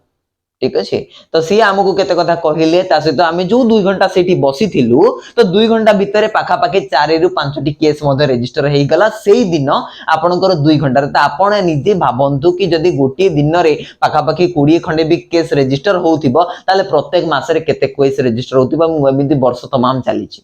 ठीक अच्छे तो सी आमको केते कथा कहिले ता सहित आमे जो 2 घंटा सेठी बसी थिलु तो 2 घंटा भीतर पाखा पाखी 4 रु 5 टी केस मधे रजिस्टर हेई गला सेई दिन आपनकर 2 घंटा रे त आपण निजे भाबंतु कि जदी गोटी दिन रे पाखा पाखी 20 खंडे भी केस रजिस्टर होउथिबो ताले प्रत्येक मास रे केते केस रजिस्टर होउथिबो मु एमिति वर्ष तमाम चलीची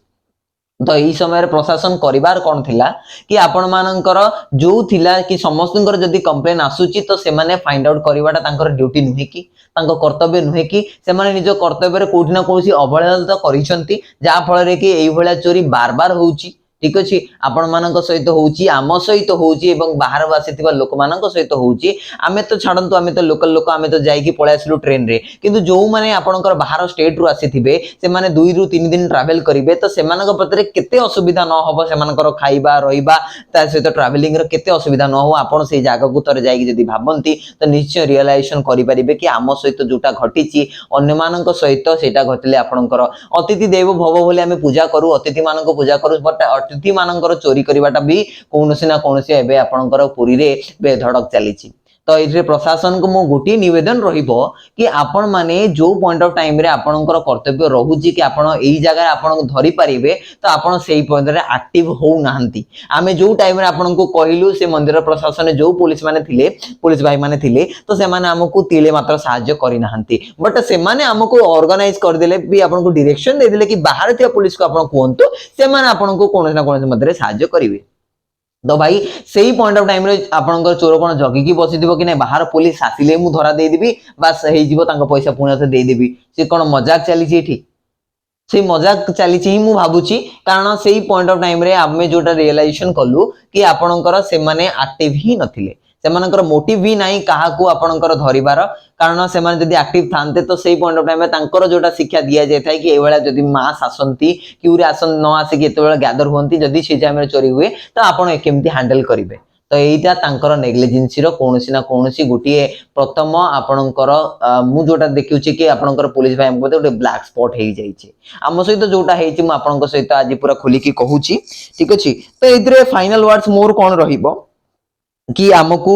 तो यही समय प्रशासन करिवार कोन थिला कि आपण मानकर जो थिला कि समस्तनकर जदी कंप्लेन आसुची तो से माने फाइंड आउट करिवाटा तांकर ड्यूटी नुहे कि तांको कर्तव्य नुहे कि से माने निज कर्तव्य रे कोठी ना कोठी अवहेलना तो करिसंती जा फल रे कि एई भलिया चोरी बार बार होउची ठीक अछि आपण मानक सहित होउची आम सहित होउची एवं बाहर आसीथिबा लोक मानक सहित होउची आमे तो छाडंतु आमे तो लोकल लोक आमे तो जाईकी पळे आसलु ट्रेन रे किंतु जो माने आपणकर बाहर स्टेट रु आसीथिबे से माने 2 रु 3 दिन ट्रैवल करिवे तो सेमानक पतरे केते असुविधा न होबो सेमानकर खाइबा रहिबा ता सहित ट्रैवलिंग रे केते असुविधा न हो आपण से जागा को तरे जाईकी जदी भाबंती तो निश्चय रियलाइजेशन करि परिबे कि आम सहित जोटा घटिची अन्य मानक सहित सेटा घटले आपणकर अतिथि देव भव बोले आमे पूजा करू अतिथि मानक पूजा करू बट अतिथि मानकर चोरी करिवाटा भी कोनोसी ना कोनोसी एबे आपणकर पुरी रे बेधड़क चलीची तो इथे प्रशासन को मो गोटी निवेदन रहिबो कि आपण माने जो पॉइंट ऑफ टाइम रे आपणकर कर्तव्य रहूची कि आपण एई जगह आपण धरि परिबे तो आपण सेही पॉइंट रे एक्टिव हो नाहंती आमे जो टाइम रे आपण को कहिलु से मंदिर प्रशासन जो पुलिस माने थिले पुलिस भाई माने थिले तो से माने हमकु तिले मात्र सहाय्य करि नाहंती बट से माने हमकु ऑर्गेनाइज कर देले भी आपण को डायरेक्शन दे देले कि बाहर थिया पुलिस को आपण कोंतु से माने आपण को कोन ना कोन मधरे सहाय्य करिवे तो भाई सही पॉइंट ऑफ टाइम रे आपनकर चोर कोन जगी की बसिदिबो कि नै बाहर पुलिस आसिले मु धरा दे देबी बस हेई जिवो तांको पैसा पुणे से दे देबी से कोन मजाक चली छी एठी से मजाक चली छी मु भाबुची कारण सही पॉइंट ऑफ टाइम रे आमे जोटा रियलाइजेशन कलु कि आपनकर से माने एक्टिव ही नथिले सेमानकर मोटिव भी नाही काहा को आपनकर धरिबार कारण से माने जदी एक्टिव थानते तो सही पॉइंट ऑफ टाइम में तांकर जोटा शिक्षा दिया जाय थाय कि एवेला जदी मास आसंती क्यूरे आसन न आसे कि एतेवेला गैदर होंती जदी से टाइम रे चोरी हुए तो आपण केमती हैंडल करिवे तो एटा तांकर नेग्लिजेंसी रो कोनोसी ना कोनोसी गुटिए प्रथम आपणकर मु जोटा देखिउची कि आपणकर पुलिस भाई हमको गोटे ब्लैक स्पॉट हेई जाईची आम सहित जोटा हेईची मु आपणकर सहित आज पूरा खुली की कहूची ठीक अछि तो इधरे फाइनल वर्ड्स मोर कोन रहिबो कि आमको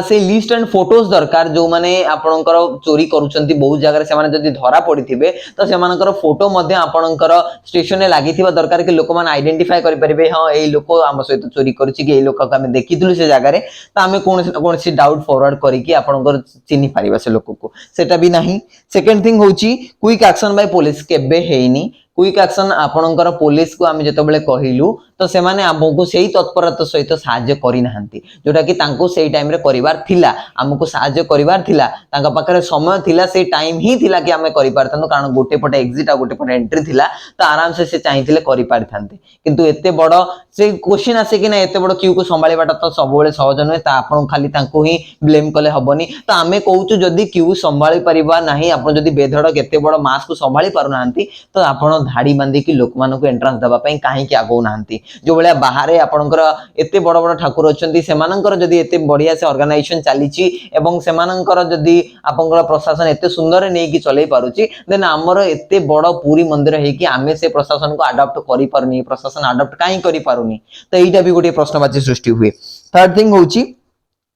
से लिस्ट एंड फोटोज दरकार जो माने आपणकर चोरी करूछंती बहुत जगह से माने जदी धरा पड़िथिबे तो से मानकर फोटो मध्ये आपणकर स्टेशन रे लागिथिबा दरकार कि लोक मान आइडेंटिफाई करि परिबे हां एई लोक आम सहित चोरी करूछि कि एई लोक का हम देखिथिलु से जगह रे तो आमे कोन से डाउट फॉरवर्ड करी कि आपणकर चिन्हि परिबा से लोक को सेटा भी नाही सेकंड थिंग होची क्विक एक्शन बाय पुलिस केबे हेइनी क्विक एक्शन आपणकर पुलिस को आमे जतबेले कहिलु तो से माने हमको सेही तत्परता सहित सहाय्य करि नाहंती जोटा कि तांको सेही टाइम रे करिवार थिला हमको सहाय्य करिवार थिला तांका पाखरे समय थिला से टाइम ही थिला कि हमें करि पारथनो कारण गोटे पटे एग्जिट आ गोटे पटे एंट्री थिला तो आराम से चाहिथिले करि पारथांते किंतु एते बड़ से क्वेश्चन आसे कि ना एते बड़ क्यू को संभाळीबाटा तो सबोले सहज नय ता आपण खाली तांको ही ब्लेम कले हबनी तो आमे कहूचु जदी क्यू संभाळी परिबा नाही आपण जदी बेधड़क एते बड़ मास को संभाळी पारु नाहंती तो आपण धाड़ी बांधी की लोक मानको एंट्रेंस दबा पई काहे कि आगो नाहंती जो बळे बाहरे आपणकर एते बड़ बड़ ठाकुर अछंती सेमानकर जदी एते बढ़िया से ऑर्गेनाइजेशन चलीची एवं सेमानकर जदी आपनकर प्रशासन एते सुंदर नै कि चलै पारुची देन हमर एते बड़ पूरी मंदिर हे कि आमे से प्रशासन को अडॉप्ट करि पारुनी प्रशासन अडॉप्ट काहे करि पारुनी तो एटा भी गोटे प्रश्नवाची सृष्टि हुए थर्ड थिंग होची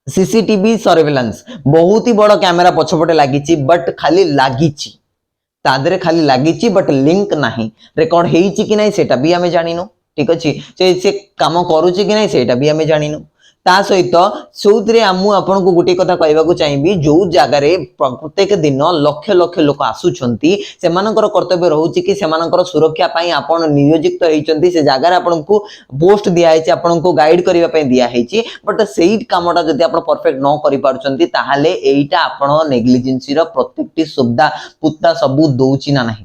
सीसीटीवी सर्वेलेंस बहुत ही बड़ कैमरा पछपटे लागिची बट खाली लागिची तादरे खाली लागिची बट लिंक नाही रेकॉर्ड हेइची कि नै सेटा भी हमें जानिनो ठीक अछि से काम करूची कि नै सेटा भी हमें जानिनो ता सहित सौदरे आमु आपन को गुटी कथा कहबा को चाहिबी जो जगह रे प्रत्येक दिन लक्ष लक्ष लोक आसुछंती सेमानकर कर्तव्य रहउची कि सेमानकर सुरक्षा पई आपन नियोजित हेइचंती से जगह रे आपन को पोस्ट दिया हेची आपन को गाइड करिवा पई दिया हेची बट सेही कामटा जदी आपन परफेक्ट न करि पारुचंती ताहाले एईटा आपन नेग्लिजेंसी रो प्रत्येकटी सुविधा पुत्ता सबु दोउची ना नाही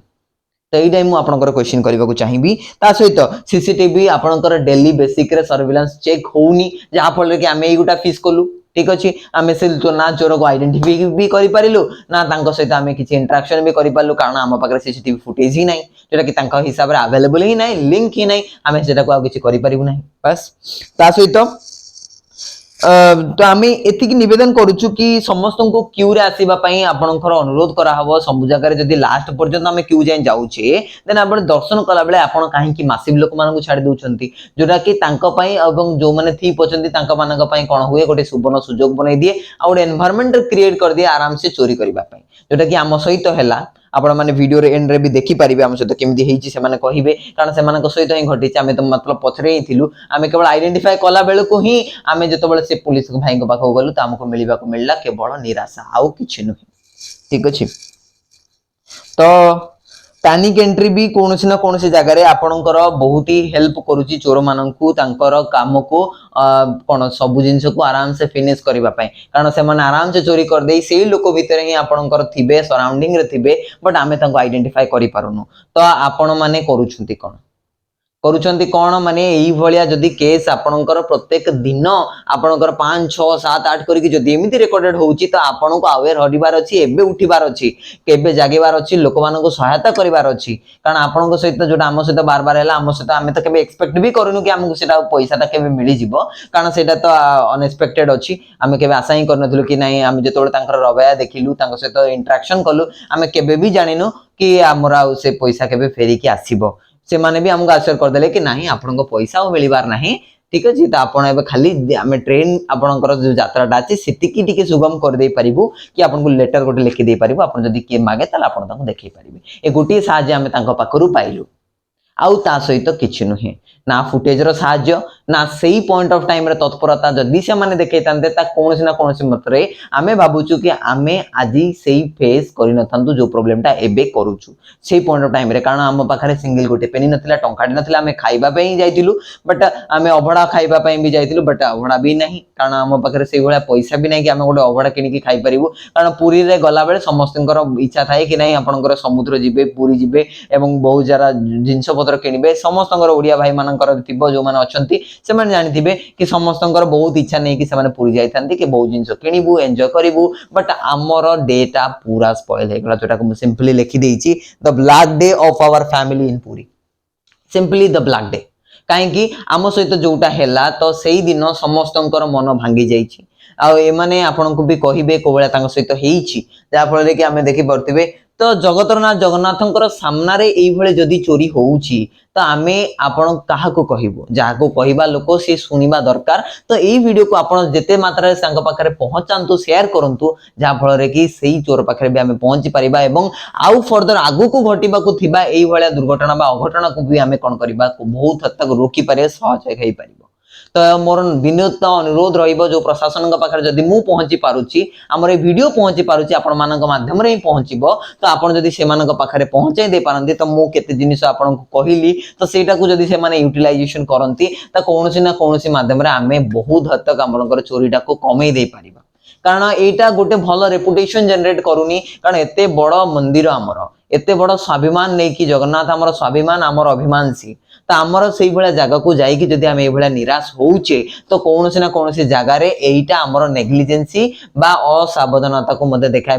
तो यही टाइम आपनकर क्वेश्चन करबा को चाहिबी ता सहित सीसीटीवी आपनकर डेली बेसिक रे सर्वेलेंस चेक होउनी जहा फल कि आमे एगुटा फिस कलु ठीक अछि आमे से तो ना चोर को आइडेंटिफाई भी करि परिलु ना तांको सहित आमे किछि इंटरेक्शन भी करि पारलु कारण हम पाखरे सीसीटीवी फुटेज ही नै जेटा कि तांको हिसाब रे अवेलेबल ही नै लिंक ही नै आमे सेटा को आ किछि करि परिबु नै बस ता सहित तो आमे एतिक निवेदन करूछु कि समस्त को क्यू रे आसीबा पई आपनकर अनुरोध करा हबो सब जगह रे जदी लास्ट पर्यंत आमे क्यू जाय जाउछे देन आपण दर्शन कला बेले आपण काहे कि मासिव लोक मानन को छाडी दउछंती जोटा कि तांको पई एवं जो माने थी पचंती तांको मानन पई कोन हुए गोटे सुबर्ण सुजोग बनै दिए आ गोटे एनवायरनमेंट क्रिएट कर दिए आराम से चोरी करबा पई जोटा कि हम सहित हैला आपण माने वीडियो रे एंड रे भी देखि परिबे हम सहित केमदी हेची से माने कहिबे कारण से मानक सहित ही घटी आमे तो मतलब पछरे ही थिलु आमे केवल आइडेंटिफाई कला बेले को ही आमे जतो बेले से पुलिस भाई को पाखो गलु त हमको मिलिबा को मिलला केवल निराशा आउ किछि नहि ठीक अछि तो पैनिक एंट्री भी कोनोसी ना कोनोसी जगह रे आपनकर बहुत ही हेल्प करूची चोर माननकु तांकर काम को कोन सब जिंस को आराम से फिनिश करबा पई कारण से मन आराम से चोरी कर देई सेही लोक भीतर ही आपनकर थिबे सराउंडिंग रे थिबे बट आमे तांको आइडेंटिफाई करि पारुनु तो आपण माने करूछंती कोन करूछंती कौन माने एई भलिया जदी केस आपणकर प्रत्येक दिन आपणकर 5 6 7 8 करी जदी एमिति रेकॉर्डेड होउची तो आपन को अवेयर हरिबार अछि एबे उठिबार अछि केबे जागेबार अछि लोक मानन को सहायता करिबार अछि कारण आपन को सहित जोटा हम सहित बार बार हैला हम सहित आमे त केबे एक्सपेक्ट भी करूनु कि हमको सेटा पैसा ता केबे मिली जिवो कारण सेटा तो अनएक्सपेक्टेड अछि आमे केबे आशा ही करनथलु कि नाही आमे जेतोळे तांकर रवैया देखिलु तांको सहित इंटरेक्शन कलु आमे केबे भी जानिनु कि हमरा से पैसा केबे फेरी कि आसीबो से माने भी हमको आश्चर्य कर देले कि नहीं आपन को पैसा मिलिबार नहीं ठीक अछि त आपण एबे खाली आमे ट्रेन आपनकर जो यात्राटा अछि सेतिकी टिके सुगम कर दे परिबु कि आपन को लेटर गोटे लिखि दे परिबु आपन जदी के मागे तला आपन ताको देखै परिबे ए गोटी साहाय्य आमे तांको पाखरु पाइलु आउ ता सहित किछि नुहे ना फुटेज रो साहाय्य ना सेही पॉइंट ऑफ टाइम रे तत्परता जदी से माने देखैतांते ता कोनोसी ना कोनोसी मतरे आमे भाबुचु कि आमे आजि सेही फेस करि नथांतु जो प्रॉब्लमटा एबे करूछु सेही पॉइंट ऑफ टाइम रे कारण हम पाखरे सिंगल गोटे पेनी नथिला टंकाडी नथिला आमे खाइबा पे ही जाइतिलु बट आमे अभडा खाइबा पे भी जाइतिलु बट अभडा भी नहीं कारण हम पाखरे सेही भलिया पैसा भी नहीं कि आमे गोटे अभडा किनि कि खाइ परिबु कारण पुरी रे गला बेले समस्तनकर इच्छा थाए कि नहीं आपनकर समुद्र जिबे पुरी जिबे एवं बहुत जरा जिंस पत्र किनिबे समस्तनकर ओडिया भाई मानकर थिबो जो माने अछंती से माने जानिथिबे कि समस्तनकर बहुत इच्छा नहीं कि से माने पुरी जाइथांती कि बहुत जिंस किनिबु एन्जॉय करिबु बट आमर डेटा पूरा स्पॉइल हे गला जोटा को सिंपली लिखि देइची the black day of our family in Puri simply the black day काहे कि आम सहित जोटा हैला तो सेही दिन समस्तनकर मन भांगी जाइची आ ए माने आपन को भी कहिबे कोबेला तांग सहित हेइची जा फल रे कि आमे देखि परथिबे तो जगतरनाथ जगन्नाथंकर सामना रे एई भले जदी चोरी होउची तो आमे आपण काहाको कहिबो जाहाको कहिबा लोक से सुनिबा दरकार तो एई वीडियो को आपण जेते मात्रा रे सांग पाखरे पहुंचांतु शेयर करंतु जा फल रे कि सेही चोर पाखरे भी आमे पहुंची परिबा एवं आउ फर्दर आगु को घटिबा को थिबा एई भले दुर्घटना बा अघटना को भी आमे कोन करिबा को बहुत हद तक रोकी पारे सहज हेई परिबो तो मोर विनूत अनुरोध रहिबो जो प्रशासन का पाखरे जदी मु पहुंची पारुची हमर ए वीडियो पहुंची पारुची आपण मानक माध्यम रे पहुंचीबो तो आपण जदी से मानक पाखरे पहुंचाई दे पारंती तो मु केते जिनिस आपण को कहिली तो सेटा को जदी से माने यूटिलाइजेशन करंती त कोनोसी ना कोनोसी माध्यम रे आमे बहुत हद तक हमरकर चोरीटा को कमेई दे पारिबा कारण एटा गोटे भलो रेपुटेशन जनरेट करूनी कारण एते बड़ मंदिर हमर एते बड़ स्वाभिमान नै कि जगन्नाथ हमर स्वाभिमान हमर अभिमान सी तो आमर सेही भलिया जागा को जाई कि जदी हम ए भलिया निराश होउचे तो कोनोसी ना कोनोसी जागा रे एइटा हमर नेग्लिजेंसी बा असावधानता को मते देखाय